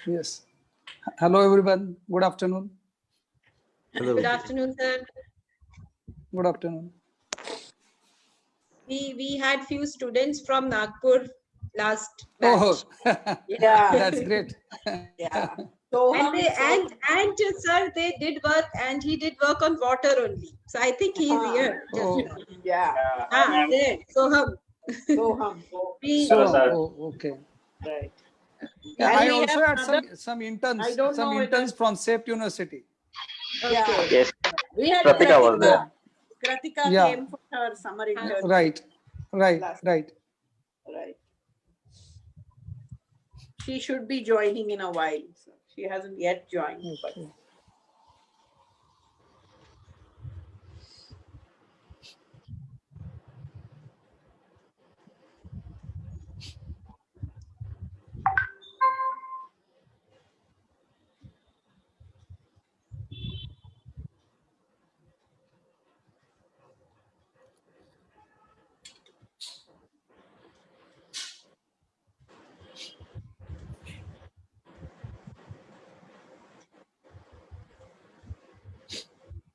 Yes. Hello, everyone. Good afternoon. Hello. Good afternoon, sir. Good afternoon. We had few students from Nagpur last batch. Oh, Yeah, that's great. yeah. So And sir, they did work, and he did work on water only. So I think he's here. Just Oh. now. yeah. There. Soham. We, So, okay. Right. Yeah, And I we also have had another- some interns, I don't know whether- from SAFE University. Yeah. Yes, We had Pratika was there. Kratika Yeah. came for her summer internship. Right. Last- Right. Right. She should be joining in a while. So she hasn't yet joined. But Okay.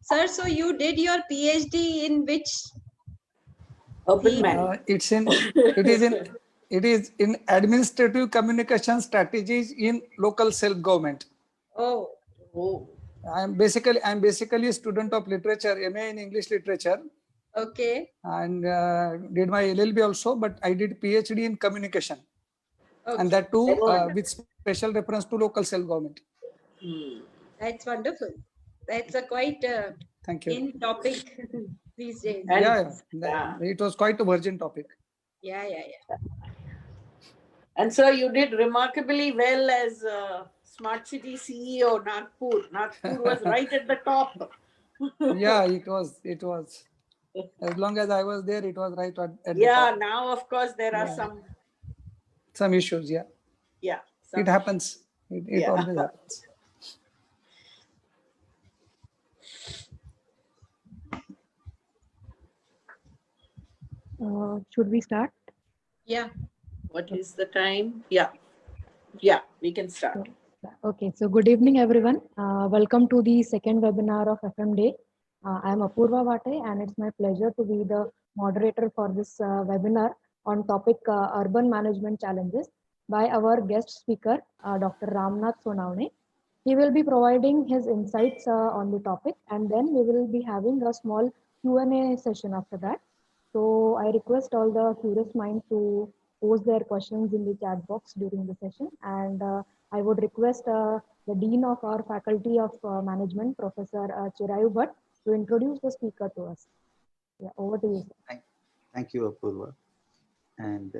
sir, so you did your PhD in which? Urban man. It is in administrative communication strategies in local self-government. Oh, Oh. I'm basically a student of literature, MA in English literature, okay. and did my LLB also, but I did PhD in communication, Okay. and that too That's with special reference to local self-government. That's wonderful. That's a quite Thank you. in topic these days. And- Yeah. It was quite a virgin topic. Yeah. And so you did remarkably well as Smart City CEO, Nagpur. Nagpur was right at the top. Yeah, it was. As long as I was there, it was right at the Yeah, top. now of course there are Yeah. some, Issues. Yeah, some- it happens. It Yeah. always happens. Should we start? Yeah. What is the time? Yeah, we can start. Okay, so good evening, everyone. Welcome to the second webinar of FM Day. I am Apurva Vate, and it's my pleasure to be the moderator for this webinar on topic urban management challenges by our guest speaker, Dr. Ramnath Sonavne. He will be providing his insights on the topic, and then we will be having a small Q&A session after that. So I request all the curious minds to post their questions in the chat box during the session, and I would request the Dean of our Faculty of Management, Professor Chirayu Bhatt, to introduce the speaker to us. Yeah, over to you, sir. Thank you, Apurva. And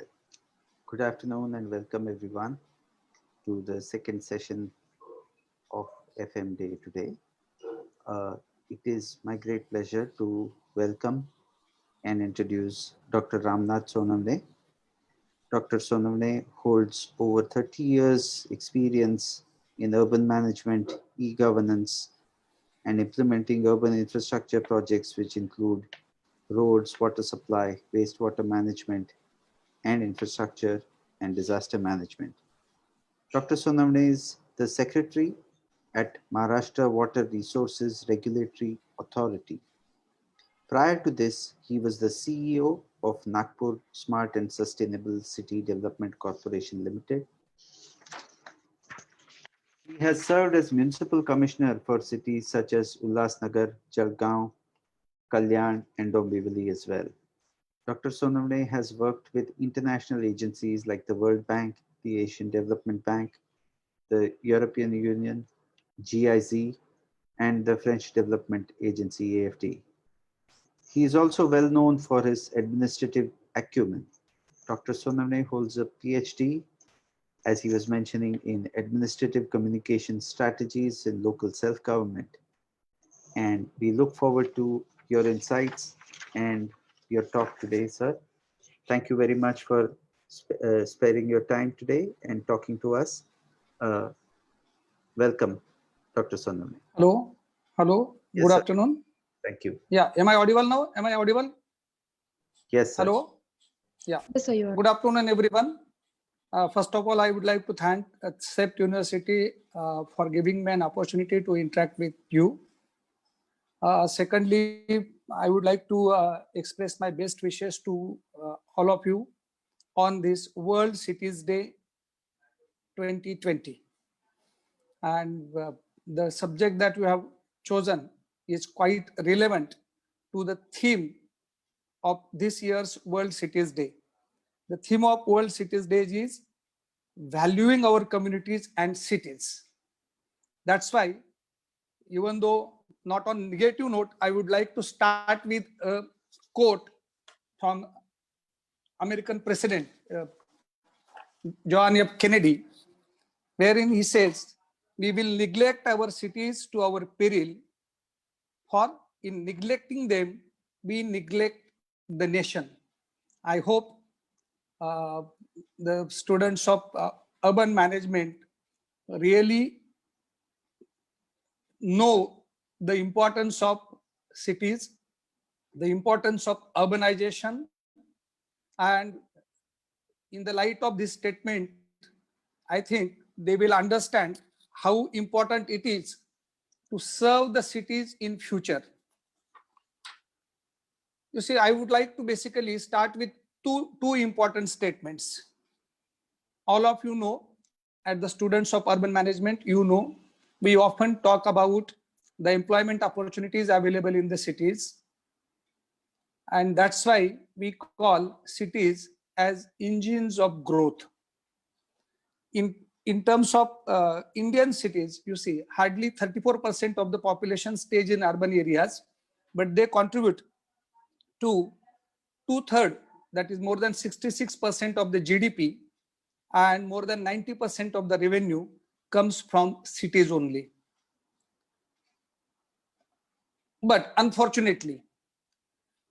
good afternoon and welcome everyone to the second session of FM Day today. It is my great pleasure to welcome and introduce Dr. Ramnath Sonavne. Dr. Sonavne holds over 30 years experience in urban management, e-governance, and implementing urban infrastructure projects which include roads, water supply, wastewater management, and infrastructure and disaster management. Dr. Sonavne is the secretary at Maharashtra Water Resources Regulatory Authority. Prior to this, he was the CEO of Nagpur Smart and Sustainable City Development Corporation Limited. He has served as municipal commissioner for cities such as Ulhasnagar, Jalgaon, Kalyan, and Dombivli as well. Dr. Sonavne has worked with international agencies like the World Bank, the Asian Development Bank, the European Union, GIZ, and the French Development Agency, AFD. He is also well known for his administrative acumen. Dr. Sonavne holds a PhD, as he was mentioning, in administrative communication strategies in local self-government. And we look forward to your insights and your talk today, sir. Thank you very much for sparing your time today and talking to us. Welcome, Dr. Sonavne. Hello. Yes, Good sir. afternoon. Thank you. Yeah. Am I audible now? Am I audible? Yes, sir. Hello. Yeah. Yes, sir, you are. Good afternoon, everyone. First of all, I would like to thank CEPT University for giving me an opportunity to interact with you. Secondly, I would like to express my best wishes to all of you on this World Cities Day 2020. And the subject that you have chosen is quite relevant to the theme of this year's World Cities Day. The theme of World Cities Day is valuing our communities and cities. That's why, even though not on negative note, I would like to start with a quote from American President John F. Kennedy, wherein he says, "We will neglect our cities to our peril, for in neglecting them, we neglect the nation." I hope the students of urban management really know the importance of cities, the importance of urbanization, and in the light of this statement, I think they will understand how important it is to serve the cities in future. You see, I would like to basically start with two important statements. All of you know, at the students of urban management, you know, we often talk about the employment opportunities available in the cities. And that's why we call cities as engines of growth. In terms of Indian cities, you see, hardly 34% of the population stays in urban areas, but they contribute to 2/3, that is more than 66% of the GDP, and more than 90% of the revenue comes from cities only. But unfortunately,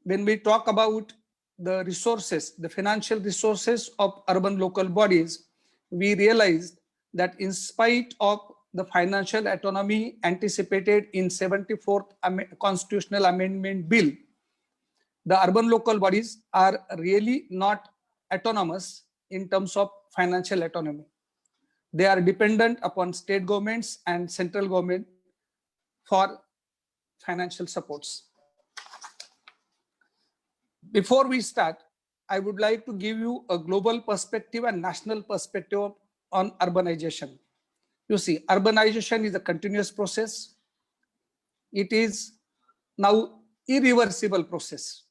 when we talk about the resources, the financial resources of urban local bodies, we realized that in spite of the financial autonomy anticipated in 74th Constitutional Amendment Bill, the urban local bodies are really not autonomous in terms of financial autonomy. They are dependent upon state governments and central government for financial supports. Before we start, I would like to give you a global perspective and national perspective on urbanization. You see, urbanization is a continuous process. It is now irreversible process.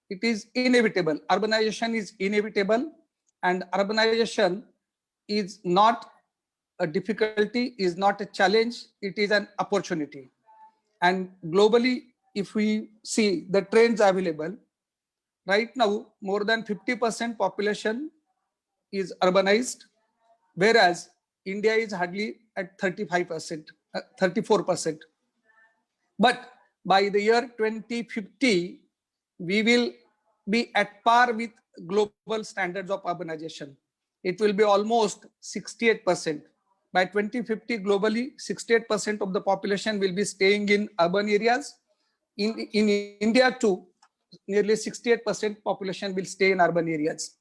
It is inevitable. Urbanization is inevitable, and urbanization is not a difficulty, is not a challenge, it is an opportunity. And globally, if we see the trends available, right now, more than 50% population is urbanized, whereas India is hardly at 35%, 34%. But by the year 2050, we will be at par with global standards of urbanization. It will be almost 68%. By 2050, globally, 68% of the population will be staying in urban areas. In India too, nearly 68% population will stay in urban areas.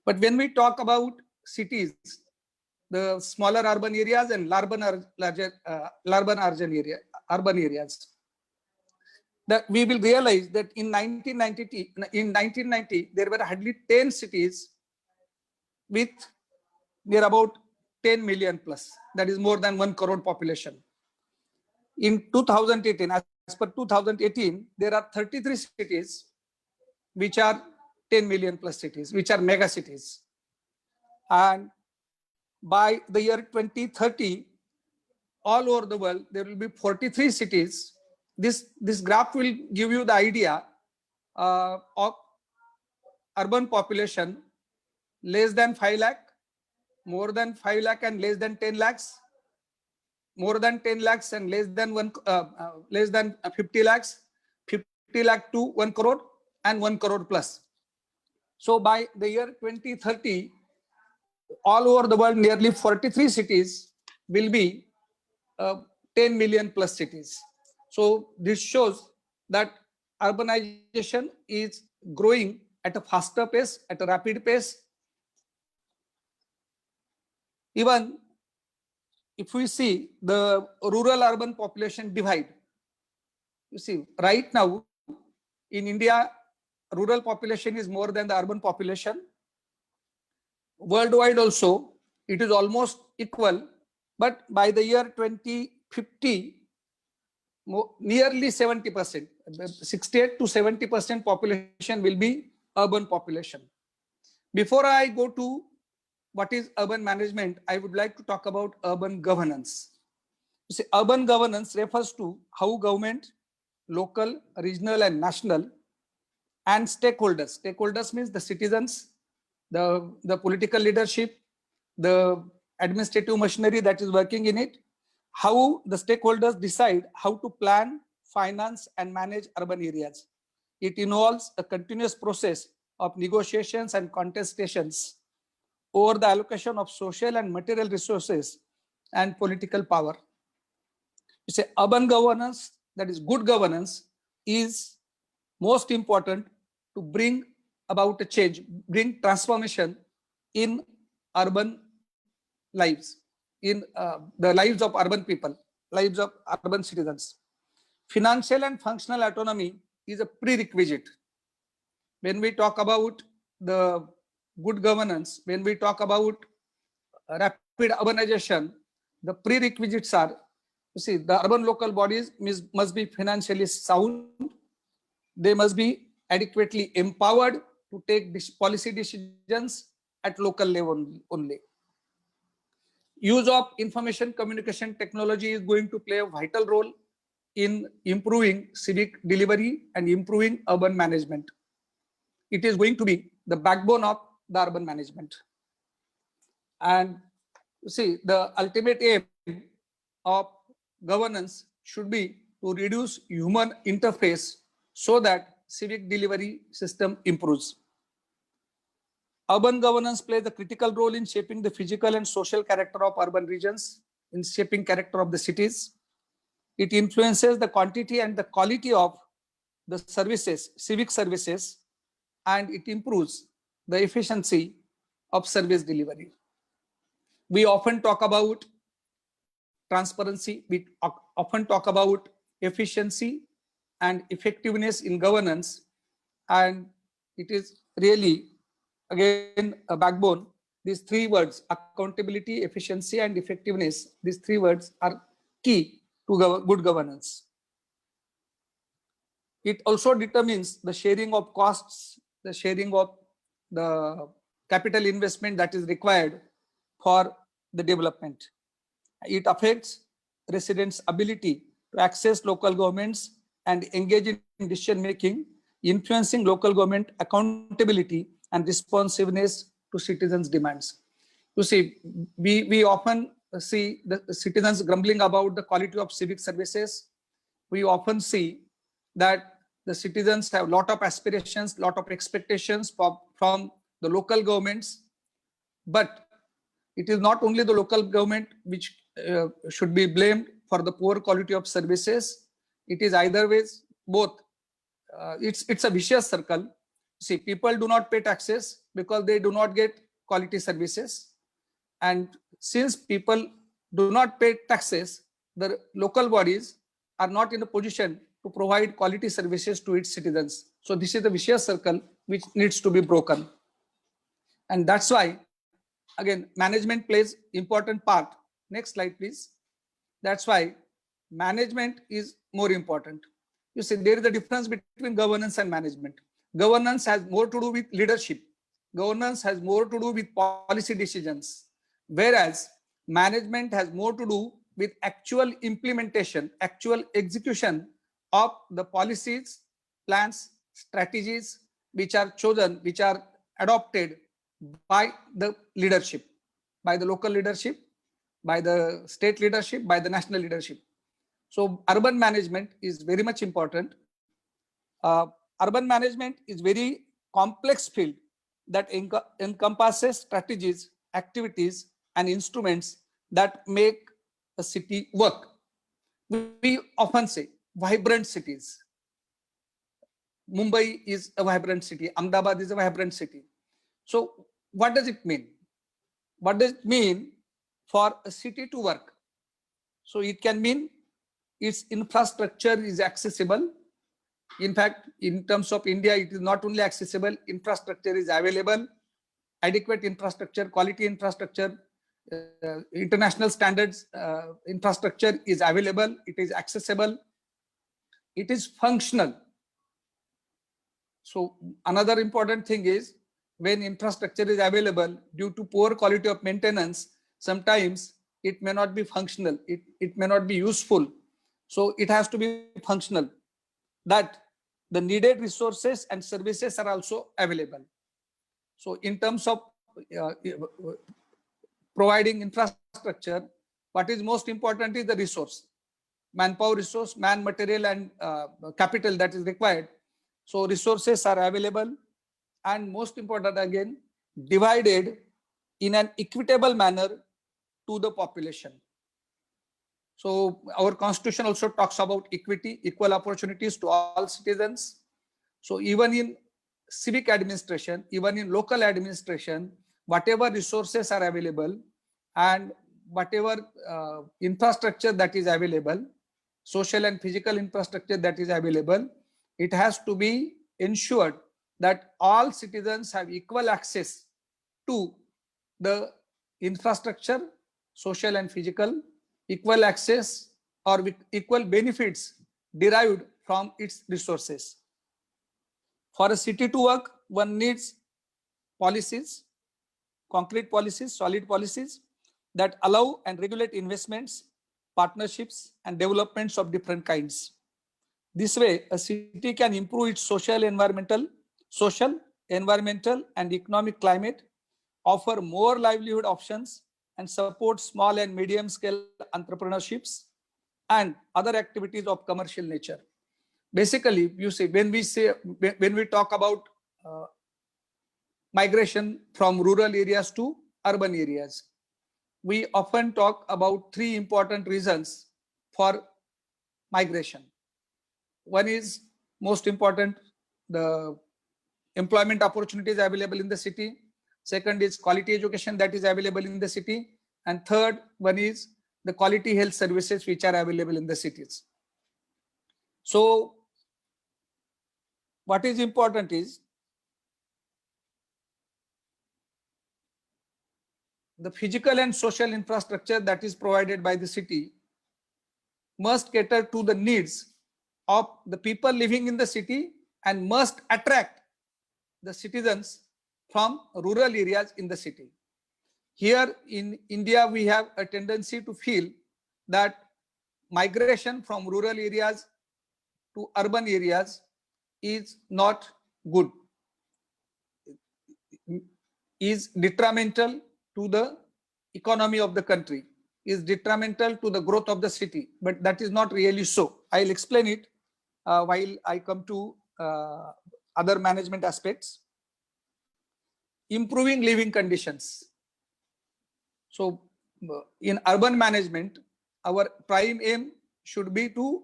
But when we talk about cities, the smaller urban areas and urban areas, that we will realize that in 1990, there were hardly 10 cities with near about 10 million plus, that is more than 1 crore population. In 2018, as per 2018, there are 33 cities which are 10 million plus cities, which are mega cities. And by the year 2030, all over the world, there will be 43 cities. This graph will give you the idea of urban population less than 5 lakh, more than 5 lakh and less than 10 lakhs, more than 10 lakhs and less than 50 lakhs, 50 lakh to 1 crore and 1 crore plus. So by the year 2030, all over the world, nearly 43 cities will be 10 million plus cities. So this shows that urbanization is growing at a faster pace, at a rapid pace. Even if we see the rural urban population divide, you see right now in India, rural population is more than the urban population. Worldwide also, it is almost equal, but by the year 2050, nearly 70%, 68 to 70% population will be urban population. Before I go to what is urban management, I would like to talk about urban governance. You see, urban governance refers to how government, local, regional, and national, and stakeholders. Stakeholders means the citizens, the political leadership, the administrative machinery that is working in it, how the stakeholders decide how to plan, finance, and manage urban areas. It involves a continuous process of negotiations and contestations over the allocation of social and material resources and political power. You say urban governance, that is good governance, is most important to bring about a change, bring transformation in urban lives, in the lives of urban people, lives of urban citizens. Financial and functional autonomy is a prerequisite. When we talk about the good governance, when we talk about rapid urbanization, the prerequisites are, you see, the urban local bodies must be financially sound. They must be adequately empowered to take policy decisions at local level only. Use of information communication technology is going to play a vital role in improving civic delivery and improving urban management. It is going to be the backbone of the urban management. And see, the ultimate aim of governance should be to reduce human interface so that civic delivery system improves. Urban governance plays a critical role in shaping the physical and social character of urban regions, in shaping character of the cities. It influences the quantity and the quality of the services, civic services, and it improves the efficiency of service delivery. We often talk about transparency, we often talk about efficiency and effectiveness in governance, and it is really, again, a backbone. These three words, accountability, efficiency, and effectiveness, these three words are key to good governance. It also determines the sharing of costs, the sharing of the capital investment that is required for the development. It affects residents' ability to access local governments and engage in decision making, influencing local government accountability and responsiveness to citizens' demands. You see, we often see the citizens grumbling about the quality of civic services. We often see that the citizens have a lot of aspirations, lot of expectations from the local governments, but it is not only the local government which should be blamed for the poor quality of services. It is either ways, both. It's a vicious circle. See, people do not pay taxes because they do not get quality services. And since people do not pay taxes, the local bodies are not in a position to provide quality services to its citizens. So this is the vicious circle which needs to be broken. And that's why, again, management plays important part. Next slide, please. That's why management is more important. You see, there is a difference between governance and management. Governance has more to do with leadership. Governance has more to do with policy decisions, whereas management has more to do with actual implementation, actual execution of the policies, plans, strategies which are chosen, which are adopted by the leadership, by the local leadership, by the state leadership, by the national leadership. So urban management is very much important. Urban management is very complex field that encompasses strategies, activities, and instruments that make a city work. We often say vibrant cities. Mumbai is a vibrant city. Ahmedabad is a vibrant city. So what does it mean? What does it mean for a city to work. So it can mean its infrastructure is accessible. In fact, in terms of India, it is not only accessible, infrastructure is available, adequate infrastructure, quality infrastructure, international standards infrastructure is available, it is accessible, it is functional. So another important thing is when infrastructure is available, due to poor quality of maintenance, sometimes it may not be functional, it may not be useful. So it has to be functional, that the needed resources and services are also available. So in terms of providing infrastructure, what is most important is the resource, manpower resource, man, material, and capital that is required. So resources are available, and most important again, divided in an equitable manner to the population. So our constitution also talks about equity, equal opportunities to all citizens. So even in civic administration, even in local administration, whatever resources are available and whatever infrastructure that is available, social and physical infrastructure that is available, it has to be ensured that all citizens have equal access to the infrastructure, social and physical, equal access or with equal benefits derived from its resources. For a city to work, one needs policies, concrete policies, solid policies that allow and regulate investments, partnerships, and developments of different kinds. This way, a city can improve its social, environmental, and economic climate, offer more livelihood options, and support small and medium scale entrepreneurships and other activities of commercial nature. Basically, you see, when we talk about migration from rural areas to urban areas, we often talk about three important reasons for migration. One is most important, the employment opportunities available in the city. Second is quality education that is available in the city. And third one is the quality health services which are available in the cities. So what is important is the physical and social infrastructure that is provided by the city must cater to the needs of the people living in the city and must attract the citizens from rural areas in the city. Here in India, we have a tendency to feel that migration from rural areas to urban areas is not good, is detrimental to the economy of the country, is detrimental to the growth of the city, but that is not really so. I'll explain it while I come to other management aspects. Improving living conditions. So in urban management, our prime aim should be to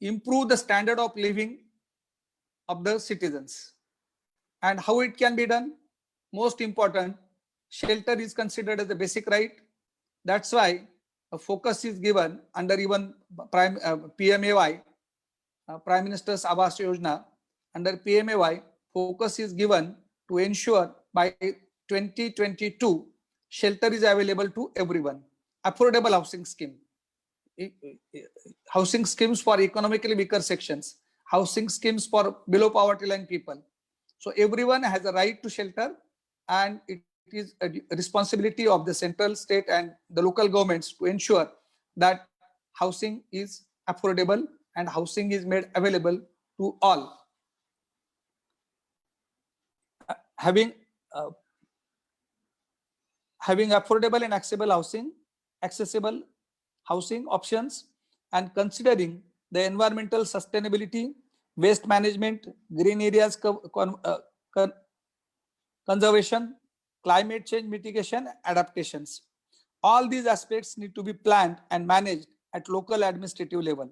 improve the standard of living of the citizens. And how it can be done? Most important, shelter is considered as a basic right. That's why a focus is given under even PMAY, Prime Minister's Awas Yojana. Under PMAY, focus is given to ensure by 2022, shelter is available to everyone. Affordable housing scheme, housing schemes for economically weaker sections, housing schemes for below poverty line people. So everyone has a right to shelter, and it is a responsibility of the central, state, and the local governments to ensure that housing is affordable and housing is made available to all. Having affordable and accessible housing options, and considering the environmental sustainability, waste management, green areas conservation, climate change mitigation, adaptations. All these aspects need to be planned and managed at local administrative level,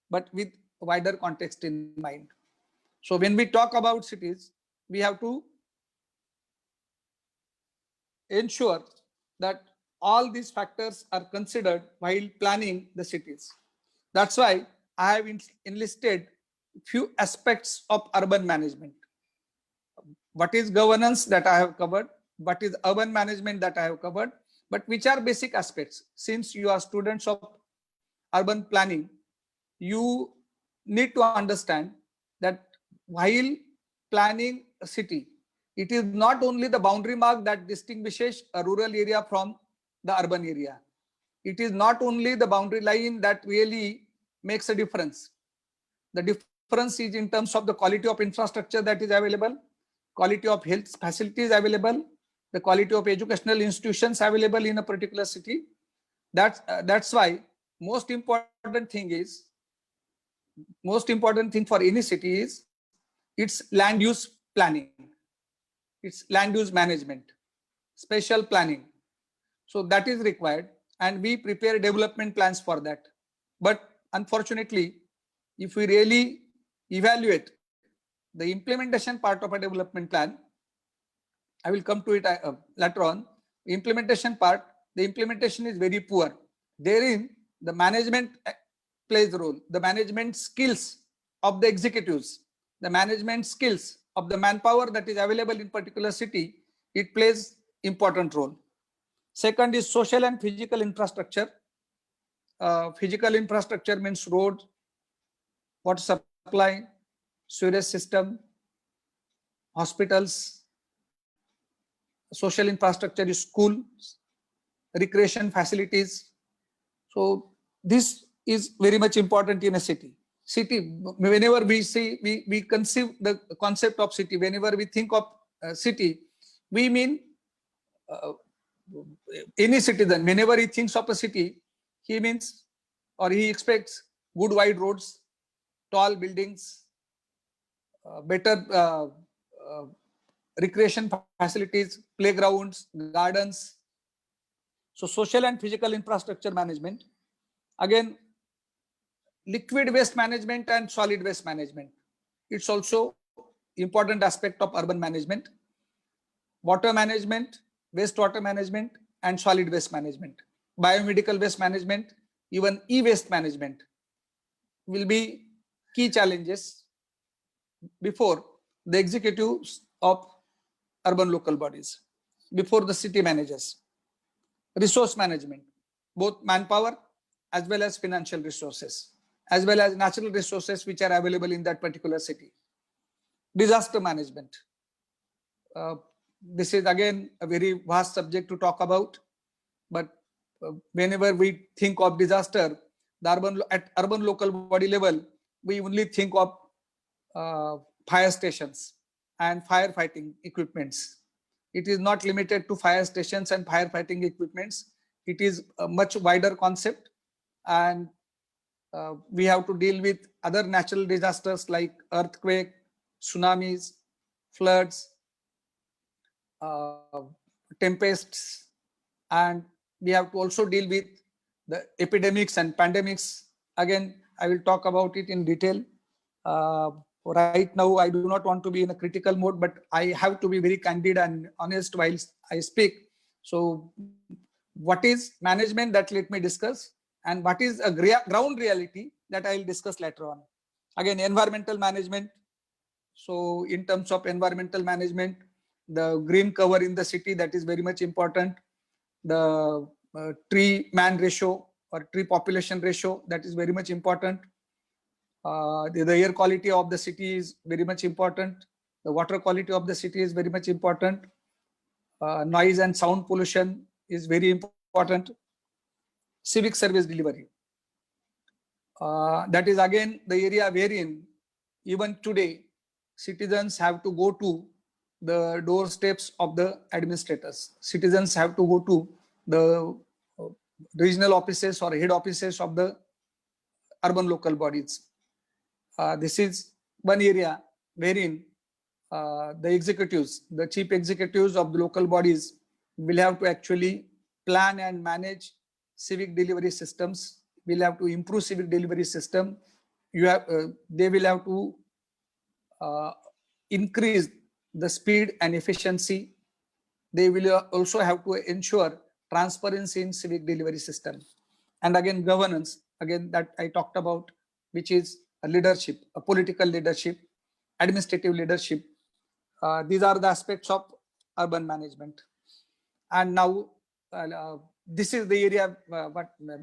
but with wider context in mind. So when we talk about cities, we have to ensure that all these factors are considered while planning the cities. That's why I have enlisted few aspects of urban management. What is governance that I have covered, what is urban management that I have covered, but which are basic aspects. Since you are students of urban planning, you need to understand that while planning a city, it is not only the boundary mark that distinguishes a rural area from the urban area. It is not only the boundary line that really makes a difference. The difference is in terms of the quality of infrastructure that is available, quality of health facilities available, the quality of educational institutions available in a particular city. That's why most important thing for any city is its land use planning, its land use management, spatial planning. So that is required, and we prepare development plans for that. But unfortunately, if we really evaluate the implementation part of a development plan, I will come to it later on. Implementation part, the implementation is very poor. Therein, the management plays a role. The management skills of the executives, the management skills of the manpower that is available in particular city, it plays important role. Second is social and physical infrastructure. Physical infrastructure means road, water supply, sewage system, hospitals. Social infrastructure is schools, recreation facilities. So this is very much important in a city. Whenever we see, we conceive the concept of city, whenever we think of city, we mean any citizen, whenever he thinks of a city, he means or he expects good wide roads, tall buildings, better recreation facilities, playgrounds, gardens. So social and physical infrastructure management. Again, liquid waste management and solid waste management. It's also important aspect of urban management. Water management, wastewater management, and solid waste management. Biomedical waste management, even e-waste management will be key challenges before the executives of urban local bodies, before the city managers. Resource management, both manpower as well as financial resources, as well as natural resources which are available in that particular city. Disaster management. This is again a very vast subject to talk about, but whenever we think of disaster, at urban local body level, we only think of fire stations and firefighting equipments. It is not limited to fire stations and firefighting equipments. It is a much wider concept, and we have to deal with other natural disasters like earthquake, tsunamis, floods, tempests, and we have to also deal with the epidemics and pandemics. Again, I will talk about it in detail. Right now, I do not want to be in a critical mode, but I have to be very candid and honest while I speak. So what is management, that let me discuss, and what is a ground reality, that I will discuss later on. Again, environmental management. So in terms of environmental management, the green cover in the city, that is very much important. The tree man ratio or tree population ratio, that is very much important. The air quality of the city is very much important. The water quality of the city is very much important. Noise and sound pollution is very important. Civic service delivery. That is again the area wherein even today citizens have to go to the doorsteps of the administrators. Citizens have to go to the regional offices or head offices of the urban local bodies. This is one area wherein the executives, the chief executives of the local bodies will have to actually plan and manage civic delivery systems, will have to improve civic delivery system. They will have to increase the speed and efficiency. They will also have to ensure transparency in civic delivery system, and again governance, again that I talked about, which is a leadership, a political leadership, administrative leadership. These are the aspects of urban management. And now this is the area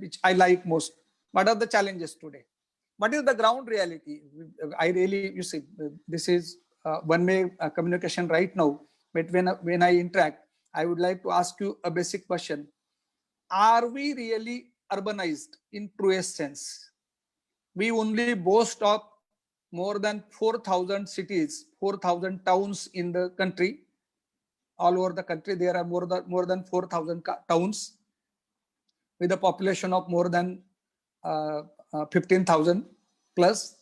which I like most. What are the challenges today? What is the ground reality? I really, you see, this is one-way communication right now. But when I interact, I would like to ask you a basic question. Are we really urbanized in truest sense? We only boast of more than 4,000 cities, 4,000 towns in the country. All over the country, there are more than 4,000 towns with a population of more than 15,000 plus,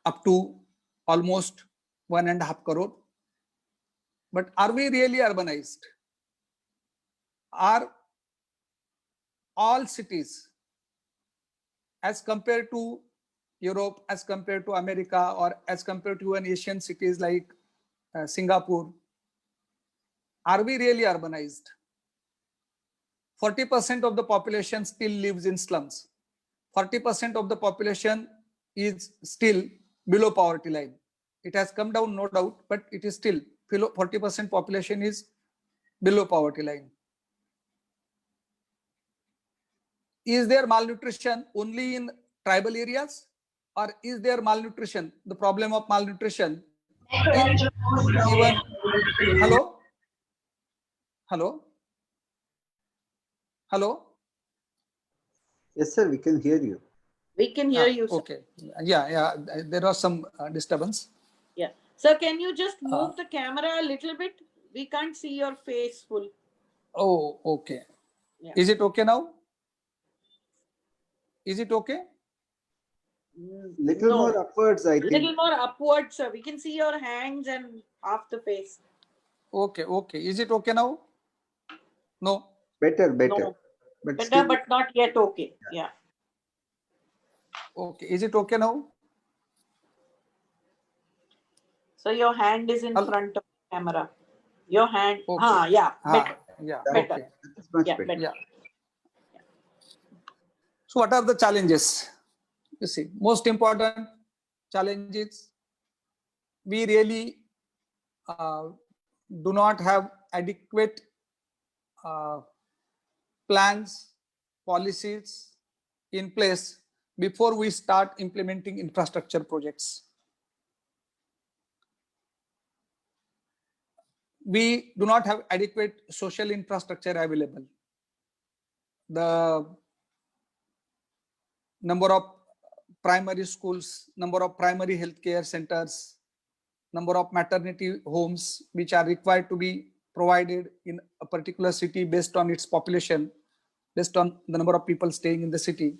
up to almost 1.5 crore. But are we really urbanized? Are all cities, as compared to Europe, as compared to America, or as compared to an Asian cities like Singapore, are we really urbanized? 40% of the population still lives in slums. 40% of the population is still below poverty line. It has come down, no doubt, but it is still below. 40% population is below poverty line. Is there malnutrition only in tribal areas, or is there malnutrition, the problem of malnutrition in even, hello? Hello? Hello? Yes, sir, we can hear you. We can hear you, sir. Okay. Yeah. There was some disturbance. Yeah. Sir, can you just move the camera a little bit? We can't see your face full. Oh, okay. Yeah. Is it okay now? Is it okay? Little No. more upwards, I think. Little more upwards, sir. We can see your hands and half the face. Okay. Is it okay now? No. Better. No. But Better, still, but not yet okay. Yeah. Okay. Is it okay now? So your hand is in Hello? front of the camera. Your hand. Okay. Yeah. Better. Yeah. Better. Okay. it's much Yeah, better. better. Yeah. So what are the challenges? You see, most important challenges, we really do not have adequate plans, policies in place before we start implementing infrastructure projects. We do not have adequate social infrastructure available. The number of primary schools, number of primary healthcare centers, number of maternity homes which are required to be provided in a particular city based on its population, based on the number of people staying in the city.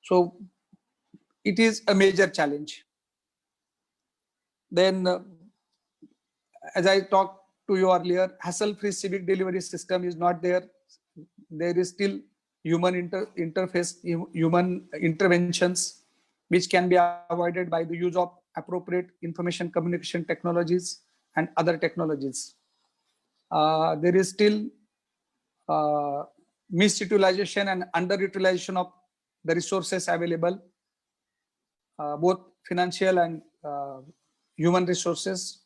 So it is a major challenge. Then, as I talked to you earlier, hassle-free civic delivery system is not there. There is still human interface, human interventions, which can be avoided by the use of appropriate information communication technologies and other technologies. There is still misutilization and underutilization of the resources available, both financial and human resources.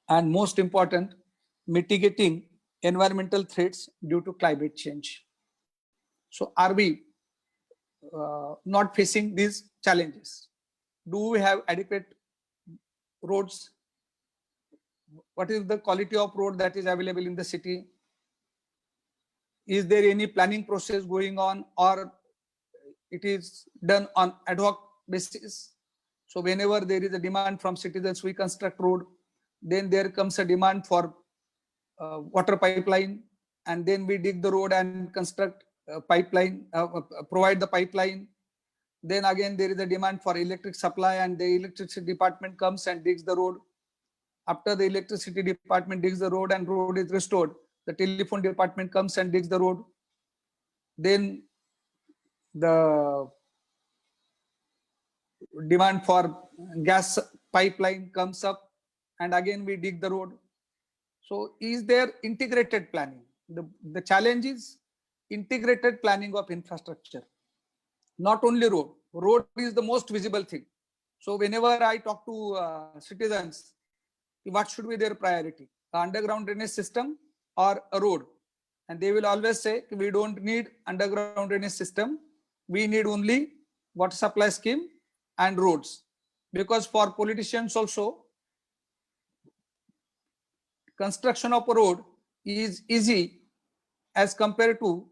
And most important, mitigating environmental threats due to climate change. So are we not facing these challenges? Do we have adequate roads? What is the quality of road that is available in the city? Is there any planning process going on, or it is done on ad hoc basis? So whenever there is a demand from citizens, we construct road. Then there comes a demand for water pipeline, and then we dig the road and construct a pipeline, provide the pipeline. Then again there is a demand for electric supply, and the electricity department comes and digs the road. After the electricity department digs the road and road is restored, the telephone department comes and digs the road. Then the demand for gas pipeline comes up, and again we dig the road. So is there integrated planning? the challenge is integrated planning of infrastructure. Not only road is the most visible thing. So whenever I talk to citizens, what should be their priority? Underground drainage system or a road? And they will always say, we don't need underground drainage system. We need only water supply scheme and roads. Because for politicians also, construction of a road is easy as compared to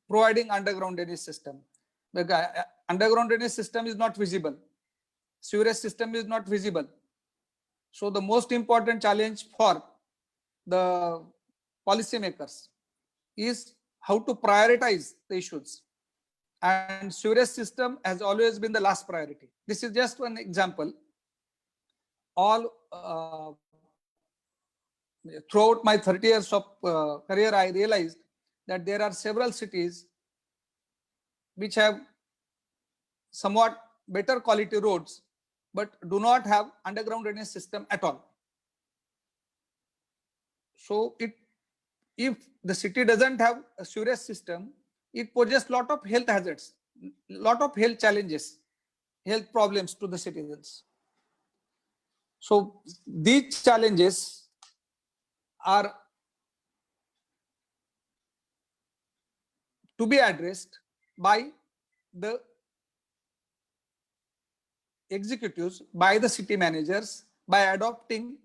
providing underground drainage system. The underground drainage system is not visible. Sewerage system is not visible. So the most important challenge for the policymakers is how to prioritize the issues. And sewerage system has always been the last priority. This is just one example. All throughout my 30 years of career, I realized that there are several cities which have somewhat better quality roads, but do not have underground drainage system at all. So if the city doesn't have a sewerage system, it poses a lot of health hazards, lot of health challenges, health problems to the citizens. So these challenges are to be addressed by the executives, by the city managers, by adopting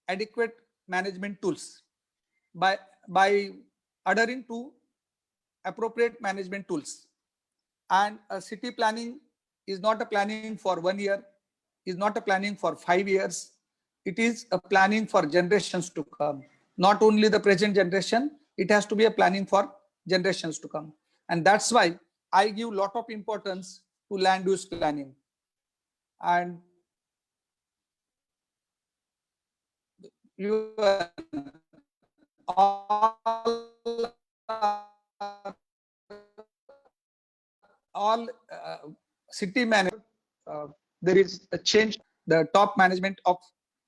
adequate management tools, by adhering to appropriate management tools. And a city planning is not a planning for 1 year, is not a planning for 5 years. It is a planning for generations to come. Not only the present generation, it has to be a planning for generations to come. And that's why I give a lot of importance to land use planning. And you all city manager, there is a change, the top management of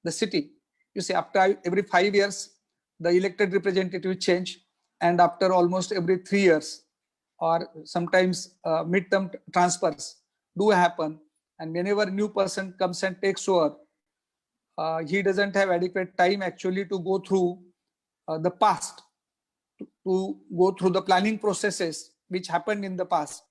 the city. You see, after every 5 years, the elected representative change, and after almost every 3 years, or sometimes midterm transfers do happen. And whenever new person comes and takes over, he doesn't have adequate time actually to go through the past, to go through the planning processes which happened in the past.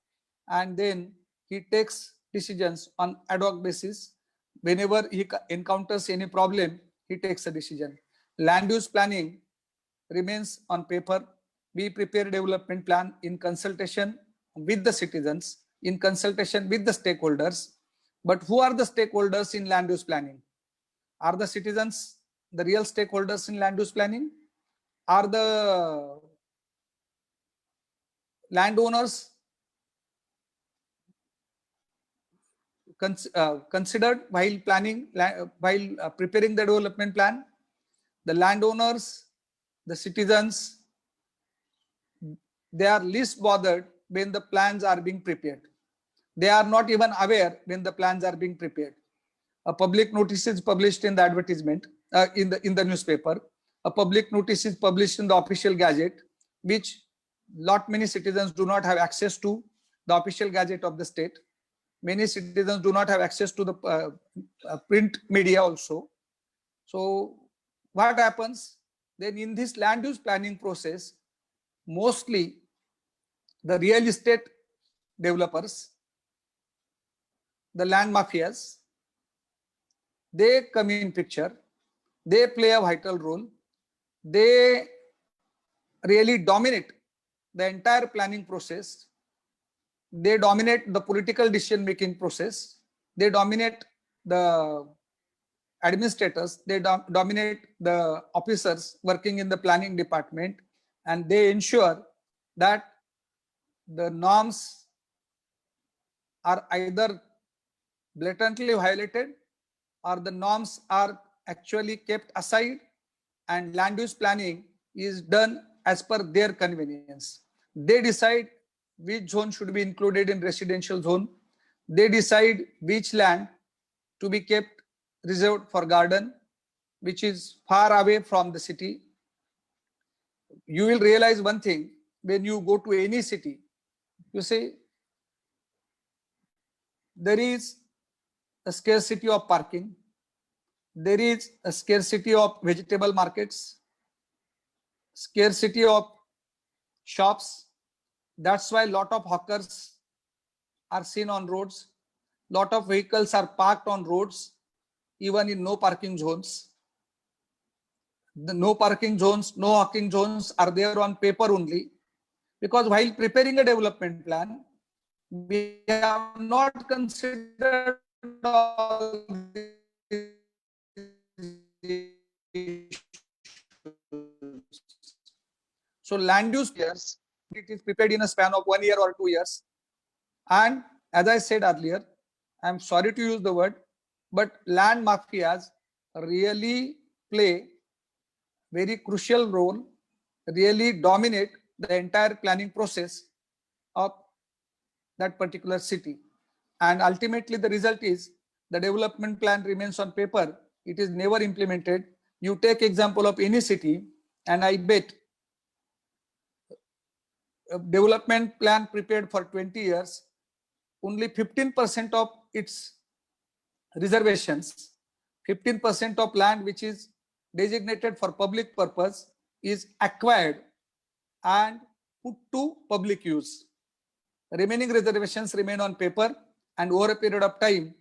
And then he takes decisions on ad hoc basis. Whenever he encounters any problem, he takes a decision. Land use planning remains on paper. We prepare development plan in consultation with the citizens, in consultation with the stakeholders. But who are the stakeholders in land use planning? Are the citizens the real stakeholders in land use planning? Are the landowners considered while planning, while preparing the development plan? The landowners, the citizens, they are least bothered when the plans are being prepared. They are not even aware when the plans are being prepared. A public notice is published in the advertisement, in the newspaper. A public notice is published in the official gazette, which many citizens do not have access to the official gazette of the state. Many citizens do not have access to the print media also. So what happens then in this land use planning process? Mostly the real estate developers, the land mafias, they come in picture. They play a vital role. They really dominate the entire planning process. They dominate the political decision making process. They dominate the administrators. They dominate the officers working in the planning department, and they ensure that the norms are either blatantly violated or the norms are actually kept aside, and land use planning is done as per their convenience. They decide which zone should be included in residential zone. They decide which land to be kept reserved for garden, which is far away from the city. you will realize one thing when you go to any city. You see, there is a scarcity of parking, there is a scarcity of vegetable markets, scarcity of shops. That's why a lot of hawkers are seen on roads. Lot of vehicles are parked on roads, even in no parking zones. The no parking zones, no hawking zones are there on paper only, because while preparing a development plan, we have not considered all these. So land use years, it is prepared in a span of 1 year or 2 years. And as I said earlier, I'm sorry to use the word, but land mafias really play very crucial role, really dominate the entire planning process of that particular city. And ultimately the result is the development plan remains on paper. It is never implemented. You take example of any city, and I bet a development plan prepared for 20 years, only 15% of its reservations, 15% of land which is designated for public purpose is acquired and put to public use. Remaining reservations remain on paper, and over a period of time,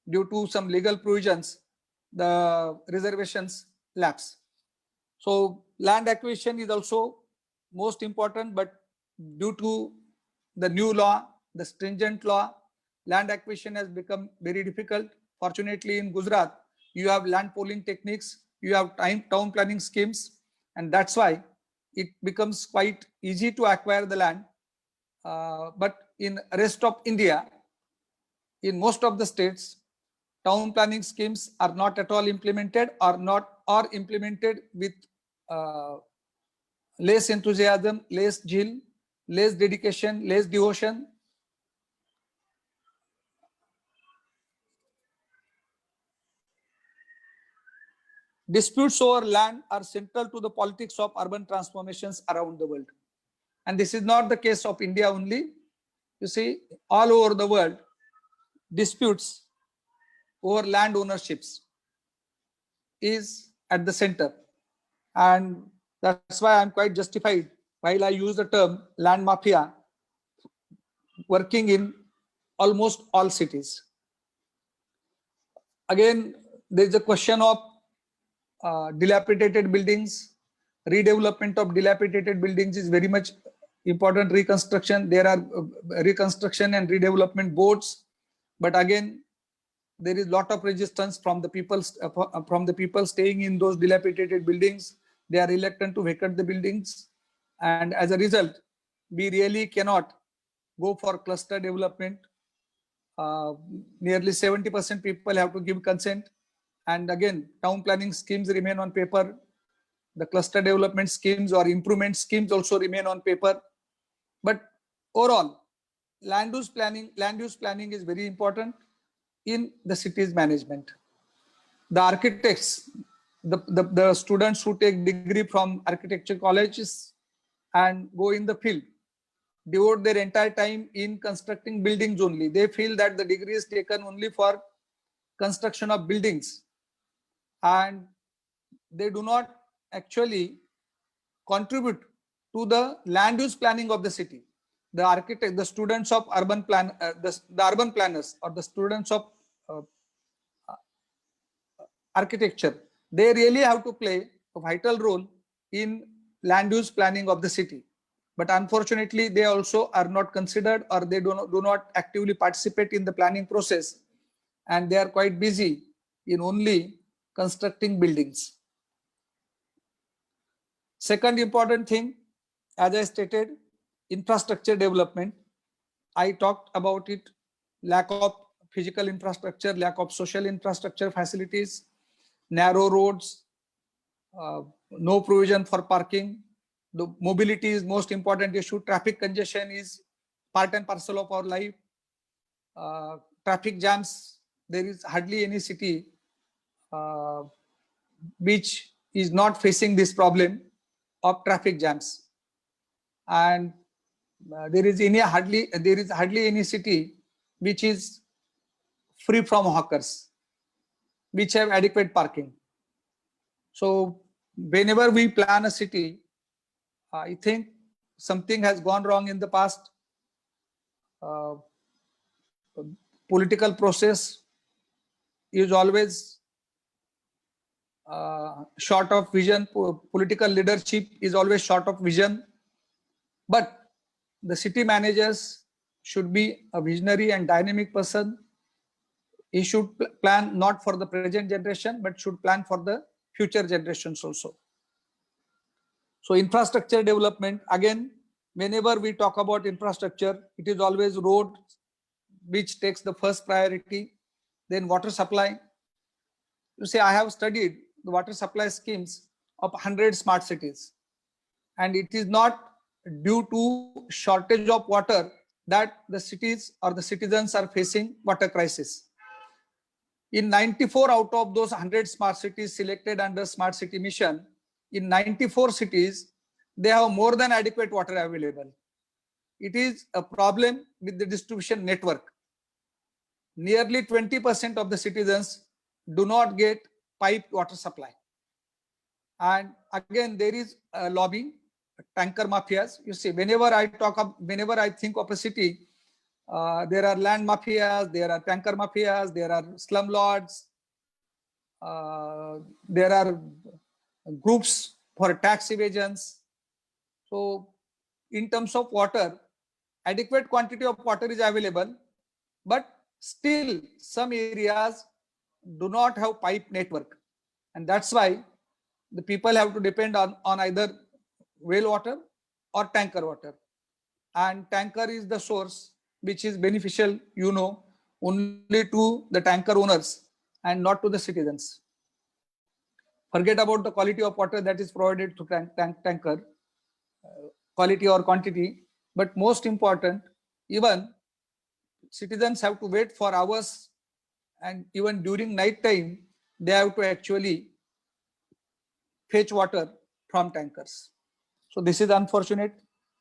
due to some legal provisions, the reservations lapse. So land acquisition is also most important, but due to the new law, the stringent law, land acquisition has become very difficult. Fortunately, in Gujarat, you have land pooling techniques, you have town planning schemes, and that's why it becomes quite easy to acquire the land. But in rest of India, in most of the states, town planning schemes are not at all implemented, or implemented with less enthusiasm, less zeal, less dedication, less devotion. Disputes over land are central to the politics of urban transformations around the world. And this is not the case of India only. You see, all over the world, disputes over land ownerships is at the center. And that's why I'm quite justified while I use the term land mafia working in almost all cities. Again, there's a question of dilapidated buildings. Redevelopment of dilapidated buildings is very much important. Reconstruction, there are reconstruction and redevelopment boards, but again, there is a lot of resistance from the people staying in those dilapidated buildings. They are reluctant to vacate the buildings, and as a result, we really cannot go for cluster development. Nearly 70% people have to give consent, and again, town planning schemes remain on paper. The cluster development schemes or improvement schemes also remain on paper. But overall, land use planning is very important in the city's management. The architects, the students who take degree from architecture colleges and go in the field, devote their entire time in constructing buildings only. They feel that the degree is taken only for construction of buildings, and they do not actually contribute to the land use planning of the city. The architect, the students of urban planners, or the students of architecture, they really have to play a vital role in land use planning of the city. But unfortunately, they also are not considered, or they do not actively participate in the planning process, and they are quite busy in only constructing buildings. Second important thing, as I stated, infrastructure development. I talked about it: lack of physical infrastructure, lack of social infrastructure facilities, narrow roads, no provision for parking. The mobility is most important issue. Traffic congestion is part and parcel of our life. Traffic jams, there is hardly any city which is not facing this problem. of traffic jams. And there is hardly any city which is free from hawkers, which have adequate parking. So whenever we plan a city, I think something has gone wrong in the past. Political process is always short of vision. Political leadership is always short of vision. But the city managers should be a visionary and dynamic person. He should plan not for the present generation, but should plan for the future generations also. So infrastructure development, again, whenever we talk about infrastructure, it is always road, which takes the first priority, then water supply. You see, I have studied the water supply schemes of 100 smart cities, and it is not due to shortage of water that the cities or the citizens are facing water crisis. In 94 out of those 100 smart cities selected under Smart City Mission, in 94 cities, they have more than adequate water available. It is a problem with the distribution network. Nearly 20% of the citizens do not get piped water supply. And again, there is a lobby, tanker mafias. You see, whenever I think of a city, there are land mafias, there are tanker mafias, there are slum lords, there are groups for tax evasions. So in terms of water, adequate quantity of water is available, but still some areas do not have pipe network. And that's why the people have to depend on either well water or tanker water. And tanker is the source which is beneficial, only to the tanker owners and not to the citizens. Forget about the quality of water that is provided to tanker, quality or quantity, but most important, even citizens have to wait for hours, and even during night time, they have to actually fetch water from tankers. So this is unfortunate.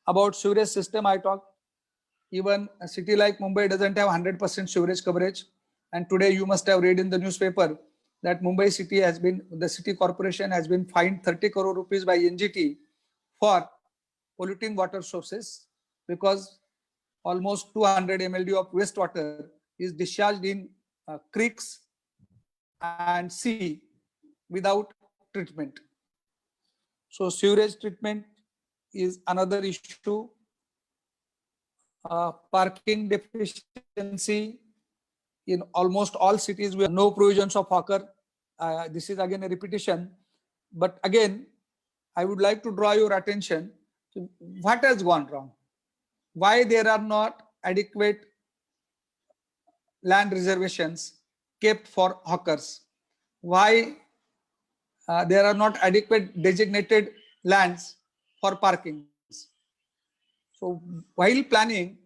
About sewerage system, I talked. Even a city like Mumbai doesn't have 100% sewerage coverage. And today you must have read in the newspaper that Mumbai city the city corporation has been fined 30 crore rupees by NGT for polluting water sources, because almost 200 MLD of wastewater is discharged in creeks and sea without treatment. So sewerage treatment is another issue. Parking deficiency in almost all cities with no provisions of hawker. This is again a repetition, but again, I would like to draw your attention to what has gone wrong. Why there are not adequate land reservations kept for hawkers? Why there are not adequate designated lands for parking? So while planning,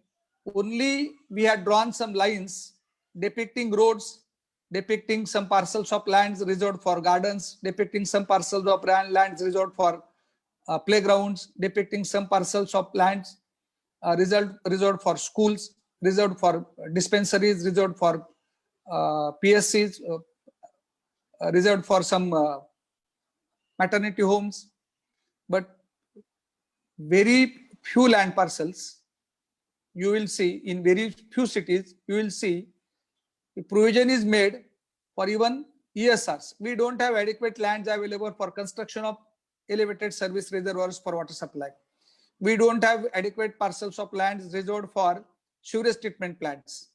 only we had drawn some lines depicting roads, depicting some parcels of lands reserved for gardens, depicting some parcels of lands reserved for playgrounds, depicting some parcels of lands reserved for schools, reserved for dispensaries, reserved for PSCs, reserved for some maternity homes. But very few land parcels, you will see in very few cities, you will see the provision is made for even ESRs. We don't have adequate lands available for construction of elevated service reservoirs for water supply. We don't have adequate parcels of lands reserved for sewage treatment plants.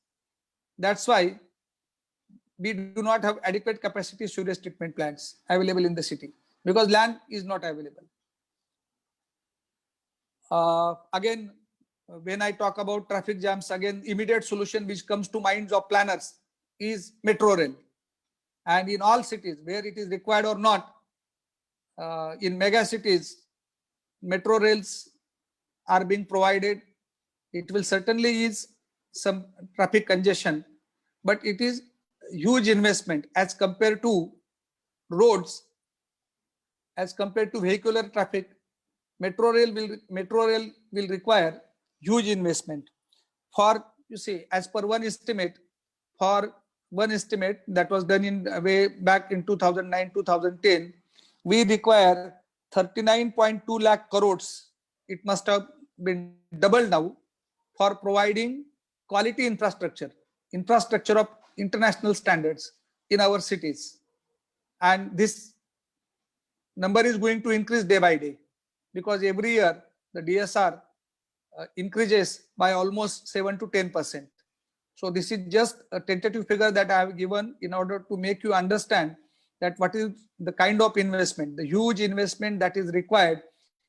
That's why we do not have adequate capacity sewage treatment plants available in the city, because land is not available. Again, when I talk about traffic jams, again, immediate solution which comes to minds of planners is metro rail. And in all cities where it is required or not, in mega cities, metro rails are being provided. It will certainly ease some traffic congestion, but it is huge investment as compared to roads, as compared to vehicular traffic. metro rail will require huge investment. For, you see, as per one estimate, that was done in way back in 2009 2010, we require 39.2 lakh crores. It must have been doubled now for providing quality infrastructure of international standards in our cities. And this number is going to increase day by day, because every year the DSR increases by almost 7 to 10%. So this is just a tentative figure that I have given in order to make you understand that what is the kind of investment, the huge investment that is required,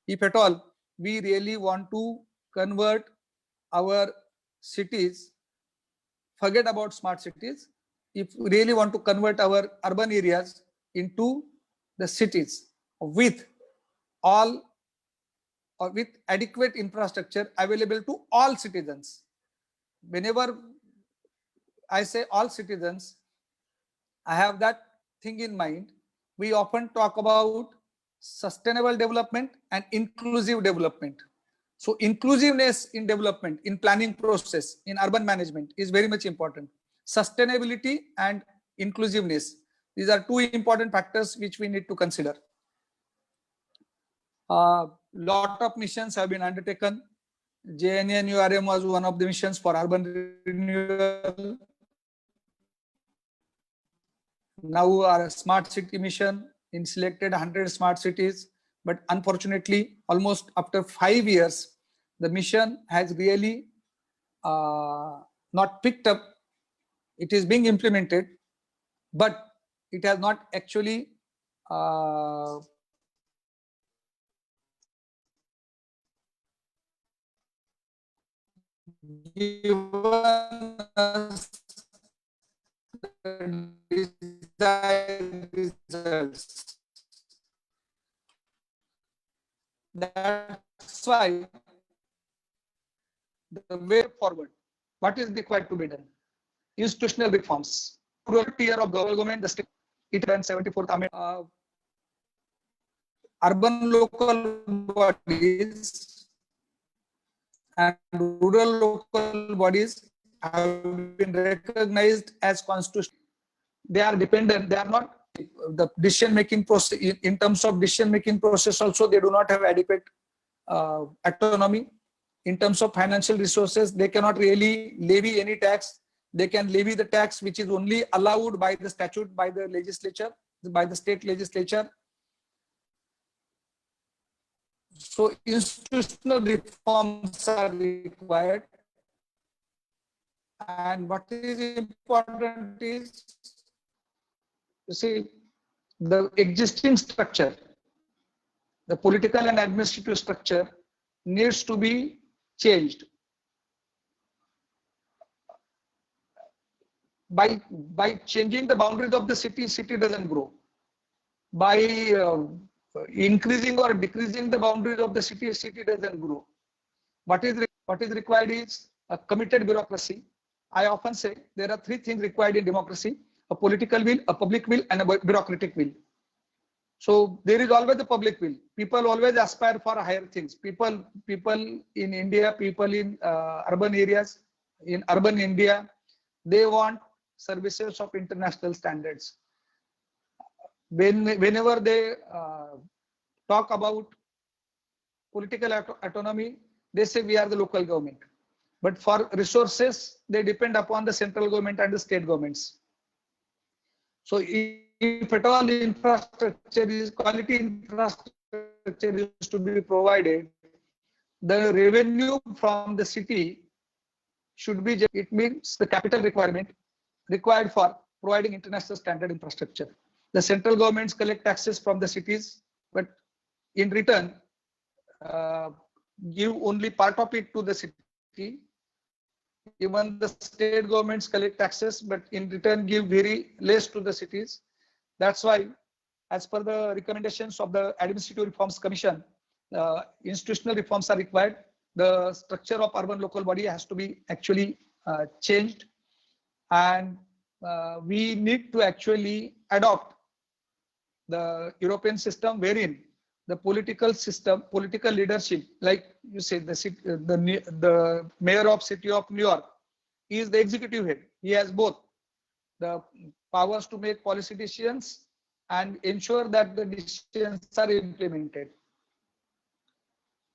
if at all we really want to convert our cities. Forget about smart cities. If we really want to convert our urban areas into the cities with all, or with adequate infrastructure available to all citizens. Whenever I say all citizens, I have that thing in mind. We often talk about sustainable development and inclusive development. So inclusiveness in development, in planning process, in urban management is very much important. Sustainability and inclusiveness, these are two important factors which we need to consider. Lot of missions have been undertaken. JNNURM was one of the missions for urban renewal. Now our smart city mission in selected 100 smart cities, but unfortunately almost after 5 years the mission has really not picked up. It is being implemented, but it has not actually given us desired results. That's why the way forward, what is required to be done? Institutional reforms. Rural tier of government, the state, it ran 74th amendment. Urban local bodies and rural local bodies have been recognized as constitutional. They are dependent, they are not the decision making process. In terms of decision making process also, they do not have adequate autonomy. In terms of financial resources, they cannot really levy any tax. They can levy the tax which is only allowed by the statute, by the legislature, by the state legislature. So institutional reforms are required. And what is important is, you see, the existing structure, the political and administrative structure needs to be changed. By changing the boundaries of the city, city doesn't grow. By increasing or decreasing the boundaries of the city, city doesn't grow. What is required is a committed bureaucracy. I often say there are three things required in democracy: a political will, a public will, and a bureaucratic will. So there is always the public will. People always aspire for higher things. People in India, people in urban areas, in urban India, they want services of international standards. Whenever they talk about political autonomy, they say we are the local government. But for resources, they depend upon the central government and the state governments. So if at all infrastructure is, quality infrastructure is to be provided, the revenue from the city should be, it means the capital requirement required for providing international standard infrastructure. The central governments collect taxes from the cities, but in return give only part of it to the city. Even the state governments collect taxes, but in return give very less to the cities. That's why, as per the recommendations of the Administrative Reforms Commission, institutional reforms are required. The structure of urban local body has to be actually changed, and we need to actually adopt the European system, wherein the political system, political leadership, like you said, the mayor of city of New York, he is the executive head. He has both the powers to make policy decisions and ensure that the decisions are implemented.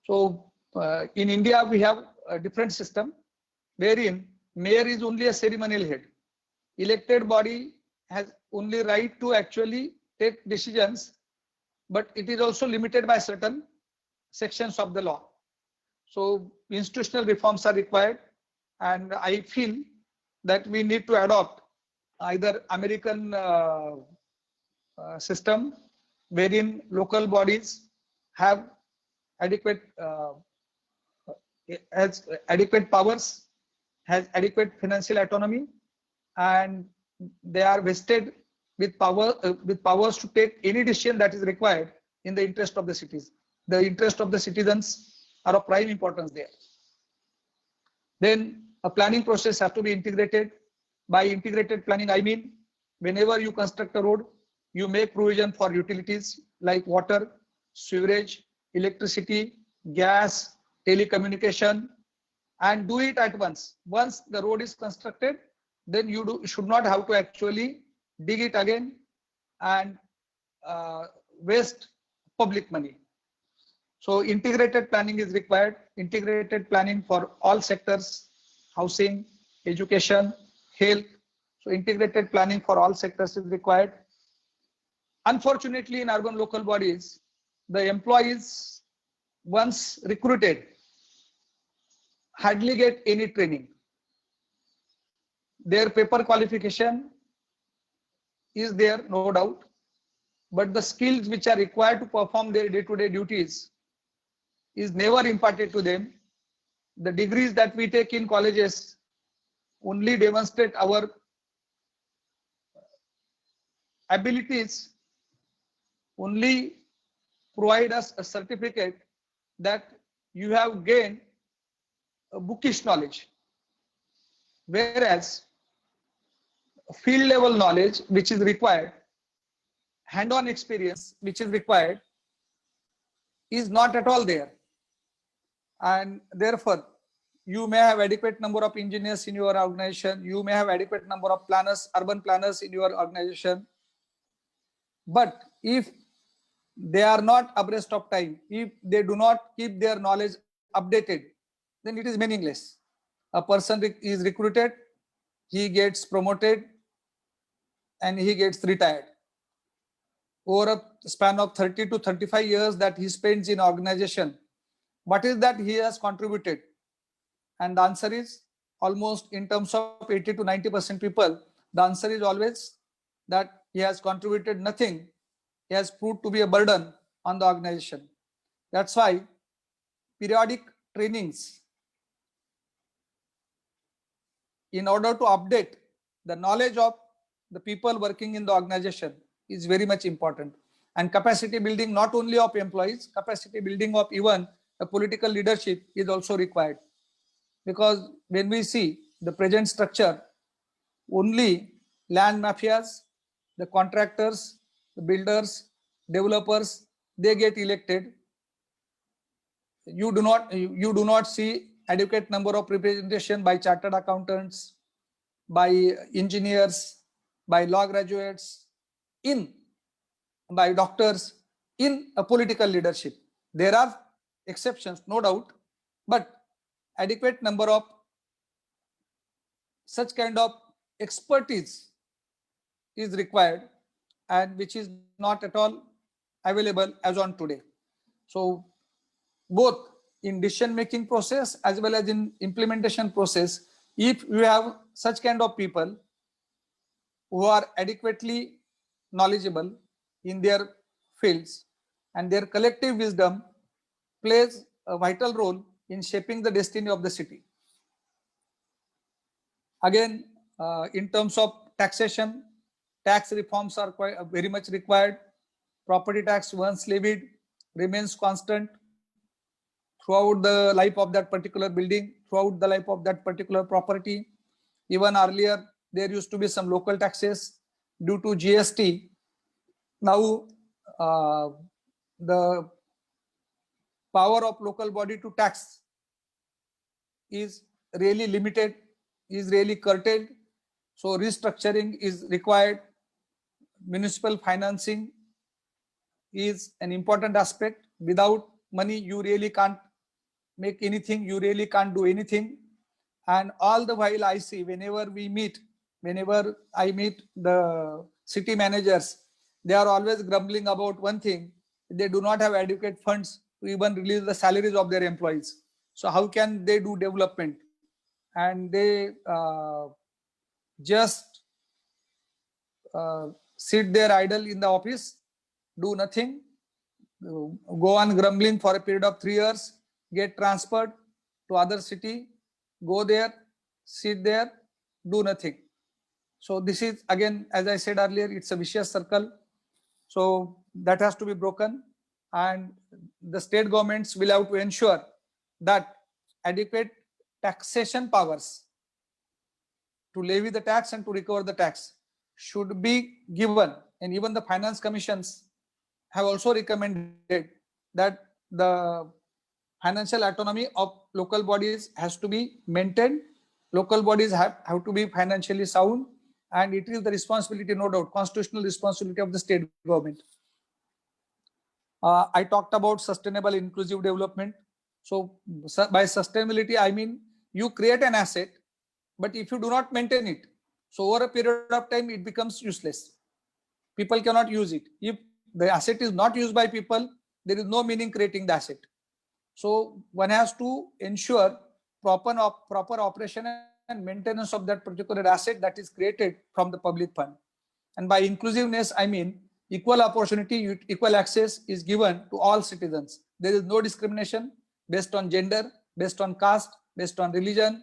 So in India, we have a different system wherein mayor is only a ceremonial head. Elected body has only right to actually take decisions, but it is also limited by certain sections of the law. So institutional reforms are required, and I feel that we need to adopt either American system wherein local bodies have adequate powers, has adequate financial autonomy, and they are vested with powers to take any decision that is required in the interest of the cities. The interest of the citizens are of prime importance there. Then a planning process has to be integrated. By integrated planning, I mean whenever you construct a road, you make provision for utilities like water, sewerage, electricity, gas, telecommunication, and do it at once. Once the road is constructed, then you should not have to actually dig it again and waste public money. So integrated planning is required, integrated planning for all sectors, housing, education, health. So integrated planning for all sectors is required. Unfortunately, in urban local bodies, the employees once recruited hardly get any training. Their paper qualification is there, no doubt, but the skills which are required to perform their day-to-day duties is never imparted to them. The degrees that we take in colleges only demonstrate our abilities, only provide us a certificate that you have gained a bookish knowledge, whereas field level knowledge which is required, hand-on experience which is required, is not at all there. And therefore you may have adequate number of engineers in your organization, you may have adequate number of planners, urban planners in your organization, but if they are not abreast of time, if they do not keep their knowledge updated, then it is meaningless. A person is recruited, he gets promoted, and he gets retired. Over a span of 30 to 35 years that he spends in organization, what is that he has contributed? And the answer is almost, in terms of 80 to 90% people, the answer is always that he has contributed nothing. He has proved to be a burden on the organization. That's why periodic trainings in order to update the knowledge of the people working in the organization is very much important. And capacity building not only of employees, capacity building of even the political leadership is also required. Because when we see the present structure, only land mafias, the contractors, the builders, developers, they get elected. You do not see adequate number of representation by chartered accountants, by engineers, by law graduates, by doctors in a political leadership. There are exceptions, no doubt, but adequate number of such kind of expertise is required, and which is not at all available as on today. So both in decision making process as well as in implementation process, if you have such kind of people who are adequately knowledgeable in their fields, and their collective wisdom plays a vital role in shaping the destiny of the city. Again, in terms of taxation, tax reforms are very much required. Property tax, once levied, remains constant throughout the life of that particular building, throughout the life of that particular property. Even earlier, there used to be some local taxes due to GST. Now, the power of local body to tax is really limited, is really curtailed. So restructuring is required. Municipal financing is an important aspect. Without money, you really can't make anything, you really can't do anything. And all the while I see, whenever I meet the city managers, they are always grumbling about one thing: they do not have adequate funds to even release the salaries of their employees. So how can they do development? And they just sit there idle in the office, do nothing, go on grumbling for a period of 3 years, get transferred to other city, go there, sit there, do nothing. So this is, again, as I said earlier, it's a vicious circle. So that has to be broken, and the state governments will have to ensure that adequate taxation powers to levy the tax and to recover the tax should be given. And even the finance commissions have also recommended that the financial autonomy of local bodies has to be maintained. Local bodies have to be financially sound, and it is the responsibility, no doubt, constitutional responsibility of the state government. I talked about sustainable inclusive development. So by sustainability, I mean you create an asset, but if you do not maintain it, so over a period of time, it becomes useless. People cannot use it. If the asset is not used by people, there is no meaning creating the asset. So one has to ensure proper operation and maintenance of that particular asset that is created from the public fund. And by inclusiveness, I mean equal opportunity, equal access is given to all citizens. There is no discrimination based on gender, based on caste, based on religion,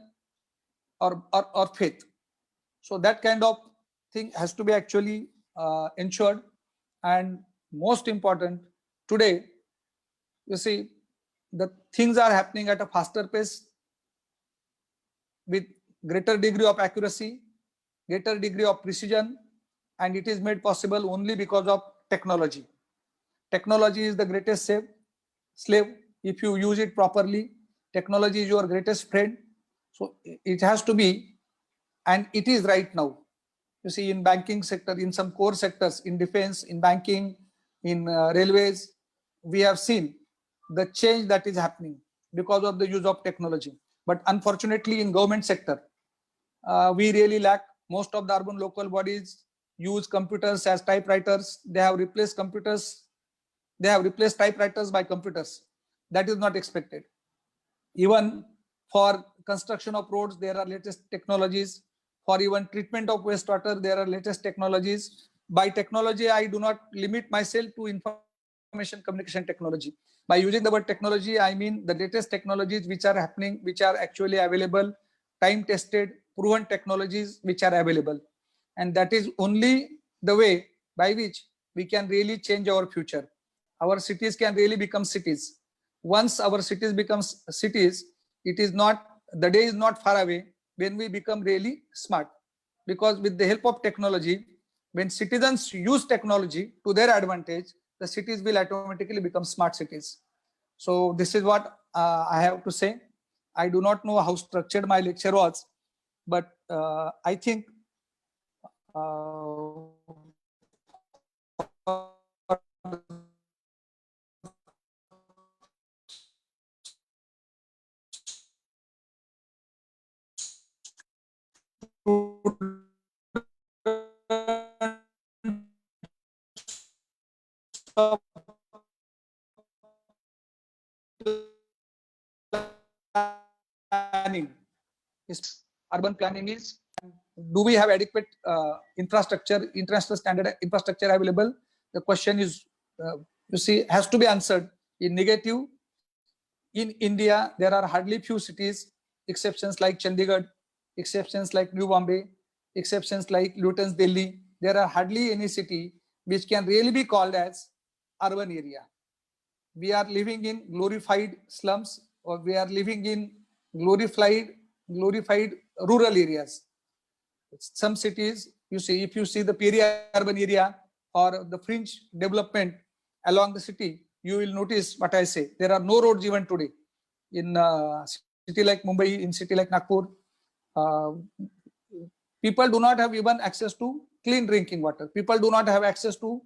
or faith. So that kind of thing has to be actually ensured. And most important, today, you see, the things are happening at a faster pace with greater degree of accuracy, greater degree of precision, and it is made possible only because of technology. Technology is the greatest slave. If you use it properly, technology is your greatest friend. So it has to be, and it is right now. You see, in banking sector, in some core sectors, in defense, in banking, in railways, we have seen the change that is happening because of the use of technology. But unfortunately, in government sector, we really lack. Most of the urban local bodies use computers as typewriters. They have replaced computers. They have replaced typewriters by computers. That is not expected. Even for construction of roads, there are latest technologies. For even treatment of wastewater, there are latest technologies. By technology, I do not limit myself to information communication technology. By using the word technology, I mean the latest technologies which are happening, which are actually available, time-tested, proven technologies which are available. And that is only the way by which we can really change our future. Our cities can really become cities. Once our cities becomes cities, it is not, the day is not far away when we become really smart. Because with the help of technology, when citizens use technology to their advantage, the cities will automatically become smart cities. So this is what I have to say. I do not know how structured my lecture was, but I think planning is urban planning is, do we have adequate infrastructure, international standard infrastructure available? The question is, you see, has to be answered in negative. In India, there are hardly few cities, exceptions like Chandigarh, exceptions like New Bombay, exceptions like Luton's Delhi. There are hardly any city which can really be called as urban area. We are living in glorified slums, or we are living in glorified rural areas. Some cities, you see, if you see the peri-urban area or the fringe development along the city, you will notice what I say. There are no roads even today in city like Mumbai, in city like Nagpur. People do not have even access to clean drinking water. People do not have access to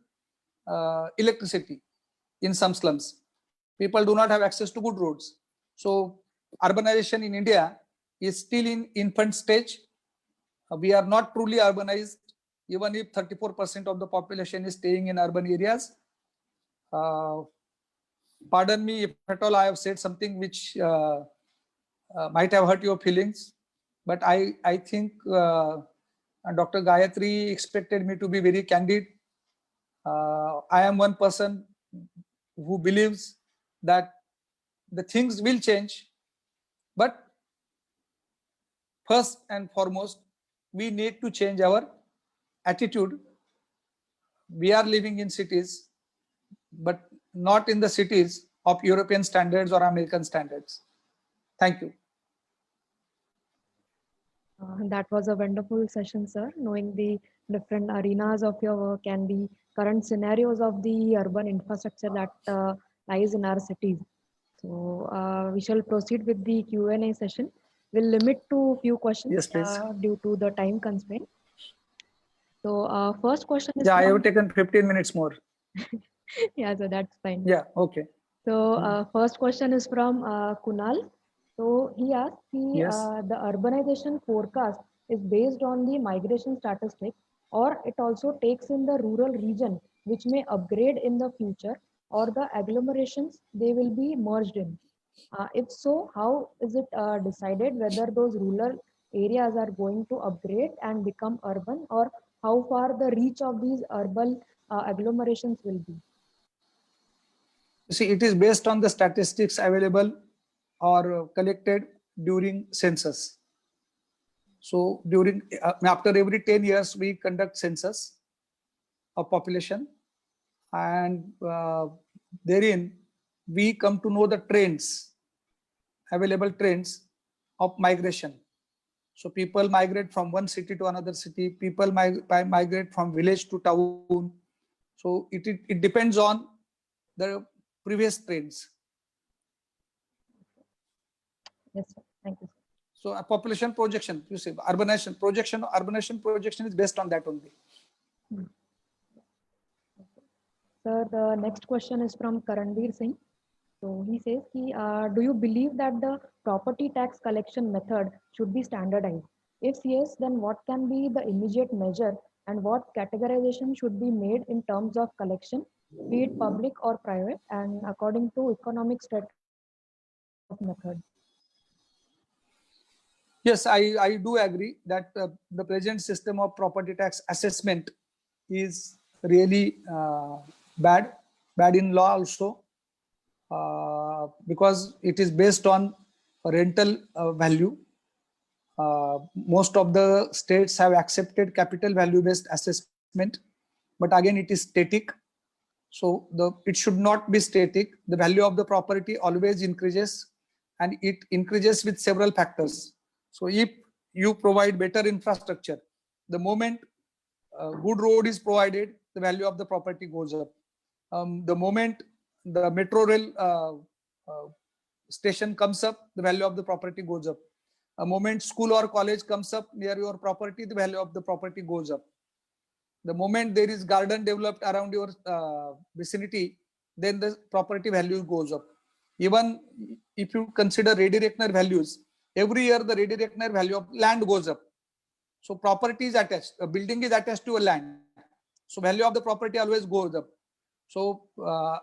electricity in some slums. People do not have access to good roads. So urbanization in India is still in infant stage. We are not truly urbanized, even if 34% of the population is staying in urban areas. Pardon me if at all I have said something which might have hurt your feelings, but I think Dr. Gayatri expected me to be very candid. I am one person who believes that the things will change, but first and foremost, we need to change our attitude. We are living in cities, but not in the cities of European standards or American standards. Thank you. That was a wonderful session, sir, knowing the different arenas of your work and the current scenarios of the urban infrastructure that lies in our cities. So we shall proceed with the Q&A session. We'll limit to few questions Yes, please. due to the time constraint. So first question is Yeah, I from- have taken 15 minutes more. yeah, so that's fine. Yeah, okay. So first question is from Kunal. So he asked, Yes. the urbanization forecast is based on the migration statistics, or it also takes in the rural region, which may upgrade in the future, or the agglomerations they will be merged in. If so, how is it decided whether those rural areas are going to upgrade and become urban, or how far the reach of these urban agglomerations will be? You see, it is based on the statistics available or collected during census. So during after every 10 years, we conduct census of population, and therein we come to know the trends, available trends of migration. So people migrate from one city to another city. People migrate from village to town. So it depends on the previous trends. Yes, sir. Thank you, sir. So a population projection, you see, urbanization projection is based on that only. Sir, the next question is from Karanveer Singh. So he says, do you believe that the property tax collection method should be standardized? If yes, then what can be the immediate measure and what categorization should be made in terms of collection, be it public or private, and according to economic status of method? Yes, I do agree that the present system of property tax assessment is really bad in law also, because it is based on rental value. Most of the states have accepted capital value based assessment, but again it is static. So it should not be static. The value of the property always increases, and it increases with several factors. So if you provide better infrastructure, the moment good road is provided, the value of the property goes up. The moment the metro rail station comes up, the value of the property goes up. A moment school or college comes up near your property, the value of the property goes up. The moment there is garden developed around your vicinity, then the property value goes up. Even if you consider ready reckoner values, every year the ready reckoner value of land goes up. So property is attached, a building is attached to a land. So value of the property always goes up. So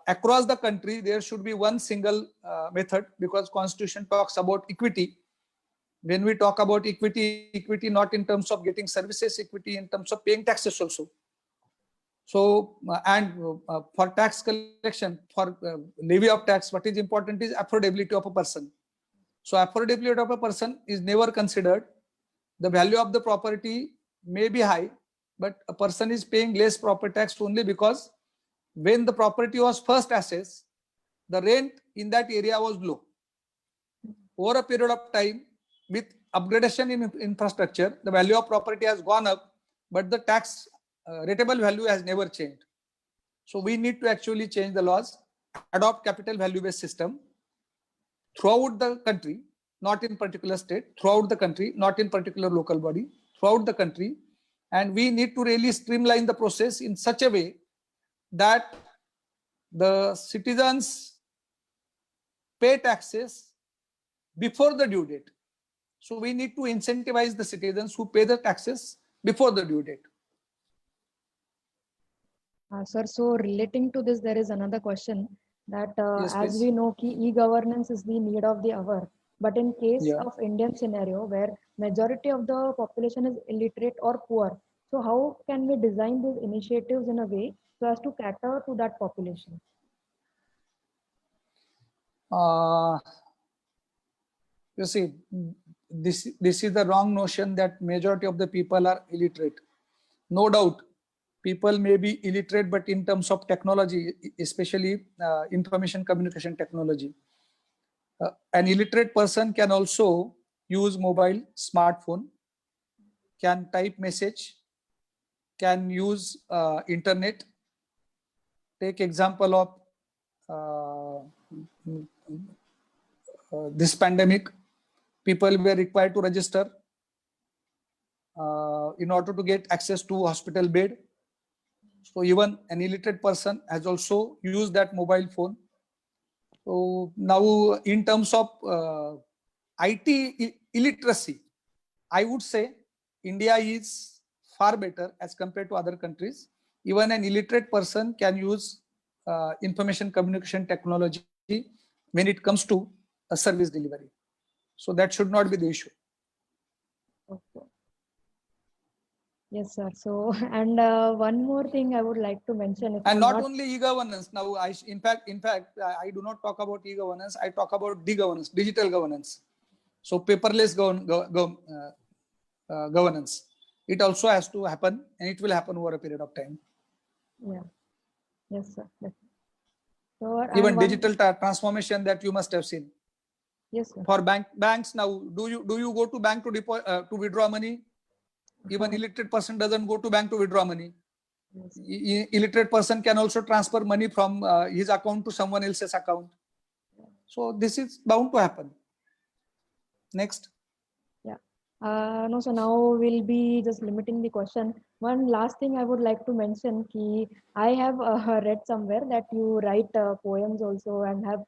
across the country, there should be one single method, because Constitution talks about equity. When we talk about equity not in terms of getting services, equity in terms of paying taxes also. So and for tax collection, for levy of tax, what is important is affordability of a person. So affordability of a person is never considered. The value of the property may be high, but a person is paying less property tax only because when the property was first assessed, the rent in that area was low. Over a period of time, with upgradation in infrastructure, the value of property has gone up, but the tax rateable value has never changed. So we need to actually change the laws. adopt capital value-based system throughout the country, not in particular state, throughout the country, not in particular local body, throughout the country. And we need to really streamline the process in such a way that the citizens pay taxes before the due date. So we need to incentivize the citizens who pay the taxes before the due date. Sir, so relating to this, there is another question that Yes, as please. we know, e-governance is the need of the hour. But in case Yeah. of Indian scenario where majority of the population is illiterate or poor, so how can we design these initiatives in a way so as to cater to that population? You see, this is the wrong notion that majority of the people are illiterate. No doubt, people may be illiterate, but in terms of technology, especially information communication technology, an illiterate person can also use mobile, smartphone, can type message, can use internet. Take example of this pandemic, people were required to register in order to get access to hospital bed. So even an illiterate person has also used that mobile phone. So now in terms of IT illiteracy, I would say India is far better as compared to other countries. Even an illiterate person can use information communication technology when it comes to a service delivery. So that should not be the issue. Okay. Yes, sir. So, and one more thing I would like to mention, if And I'm not only e-governance. Now, in fact, I do not talk about e-governance. I talk about de-governance, digital governance. So paperless governance. It also has to happen, and it will happen over a period of time. yeah, yes, sir. So, Even and one, digital transformation that you must have seen. yes, sir. For banks now, do you go to bank to withdraw money? Even illiterate person doesn't go to bank to withdraw money. Yes. Illiterate person can also transfer money from his account to someone else's account. So this is bound to happen. Next. Yeah. No, so now we'll be just limiting the question. One last thing I would like to mention, I have read somewhere that you write poems also and have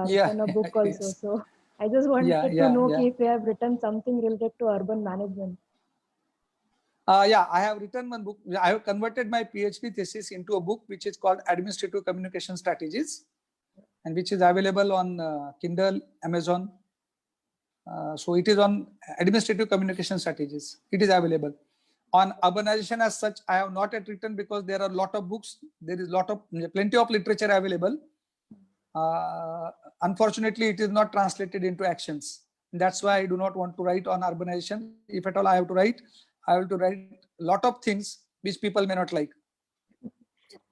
Yeah. written a book also. Yes. So I just wanted to know Yeah. if you have written something related to urban management. Yeah, I have written one book. I have converted my PhD thesis into a book which is called Administrative Communication Strategies, and which is available on Kindle, Amazon. So it is on administrative communication strategies. It is available. On urbanization as such, I have not yet written because there are a lot of books. There is plenty of literature available. Unfortunately, it is not translated into actions. That's why I do not want to write on urbanization. If at all I have to write, I have to write a lot of things which people may not like.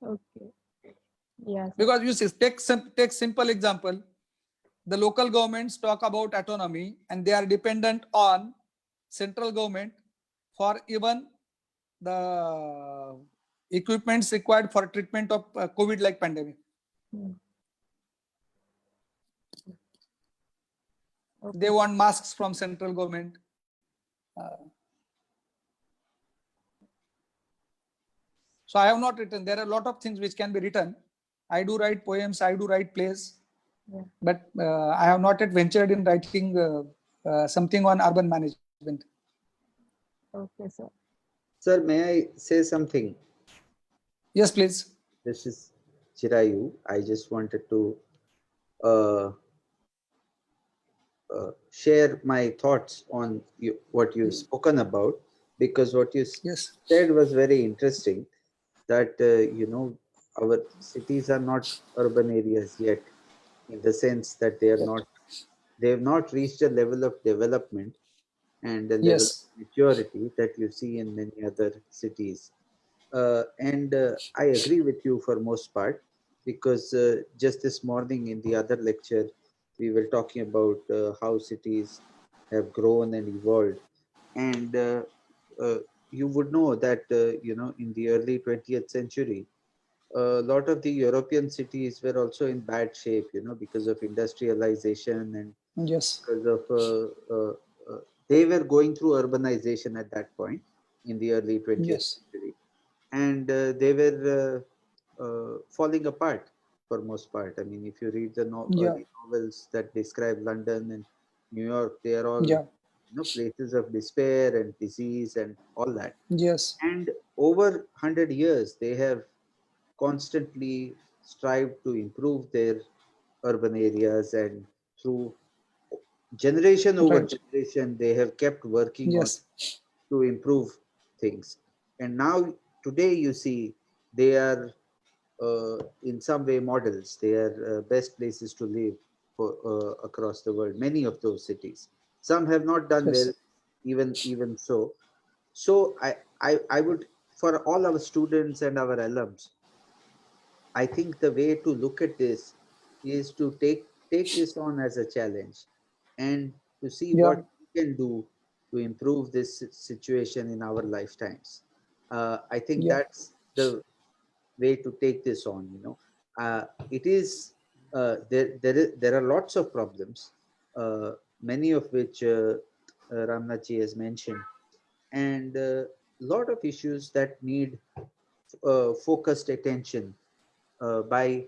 Okay. Yes. Because you see, take simple example. The local governments talk about autonomy and they are dependent on central government for even the equipments required for treatment of COVID-like pandemic. Okay. They want masks from central government. So I have not written. There are a lot of things which can be written. I do write poems, I do write plays, but I have not yet ventured in writing something on urban management. Okay, sir. Sir, may I say something? Yes, please. This is Chirayu. I just wanted to share my thoughts on what you've spoken about, because what you said was very interesting, that our cities are not urban areas yet, in the sense that they have not reached a level of development and a level of maturity that you see in many other cities. And I agree with you for most part, because just this morning in the other lecture, we were talking about how cities have grown and evolved. And you would know that, in the early 20th century, a lot of the European cities were also in bad shape, because of industrialization and Yes. because of they were going through urbanization at that point in the early 20th Yes. century, and they were falling apart for most part. I mean, if you read the Yeah. early novels that describe London and New York, they are all Yeah. places of despair and disease and all that. Yes. And over 100 years, they have constantly strived to improve their urban areas, and through generation over Right. generation, they have kept working on Yes. to improve things. And now, today, you see, they are in some way models. They are best places to live for, across the world. Many of those cities. Some have not done well, Yes. even so. So I would, for all our students and our alums, I think the way to look at this is to take this on as a challenge, and to see Yeah. what we can do to improve this situation in our lifetimes. I think Yeah. that's the way to take this on. It is there are lots of problems, many of which Ramnathji has mentioned, and a lot of issues that need focused attention by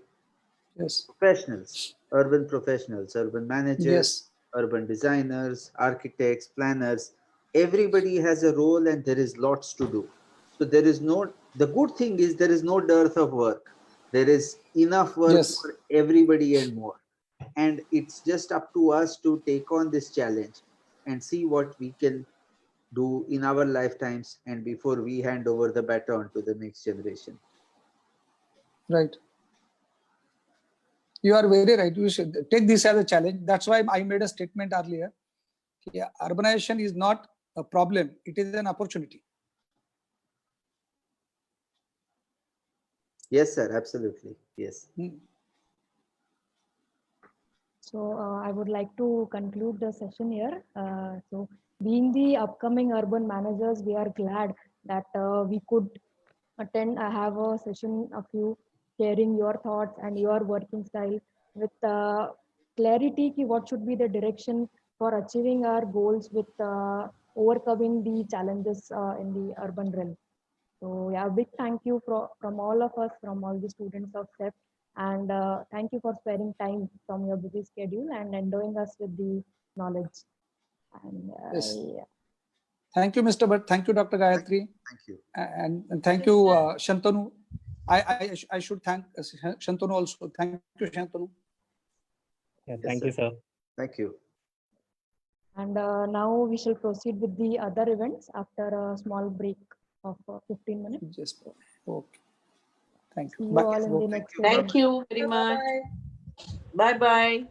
Yes. professionals, urban managers, Yes. urban designers, architects, planners. Everybody has a role, and there is lots to do. So the good thing is there is no dearth of work. There is enough work Yes. for everybody and more. And it's just up to us to take on this challenge and see what we can do in our lifetimes and before we hand over the baton to the next generation. Right. You are very right. You should take this as a challenge. That's why I made a statement earlier. Yeah, urbanization is not a problem. It is an opportunity. Yes, sir, absolutely. Yes. So I would like to conclude the session here. So being the upcoming urban managers, we are glad that we could have a session of you sharing your thoughts and your working style with clarity ki what should be the direction for achieving our goals with overcoming the challenges in the urban realm. So yeah, big thank you from all of us, from all the students of SEP, and thank you for sparing time from your busy schedule and endowing us with the knowledge. And Yes. yeah. Thank you, Mr. Bhatt. Thank you, Dr. Gayatri. Thank you. And thank you, Shantanu. I should thank Shantanu also. Thank you, Shantanu. Yeah, Yes, thank sir. you, sir. Thank you. And now we shall proceed with the other events after a small break of 15 minutes. Just okay. Thank See you. you Bye. all in the next you. event. Thank you very much. Bye bye.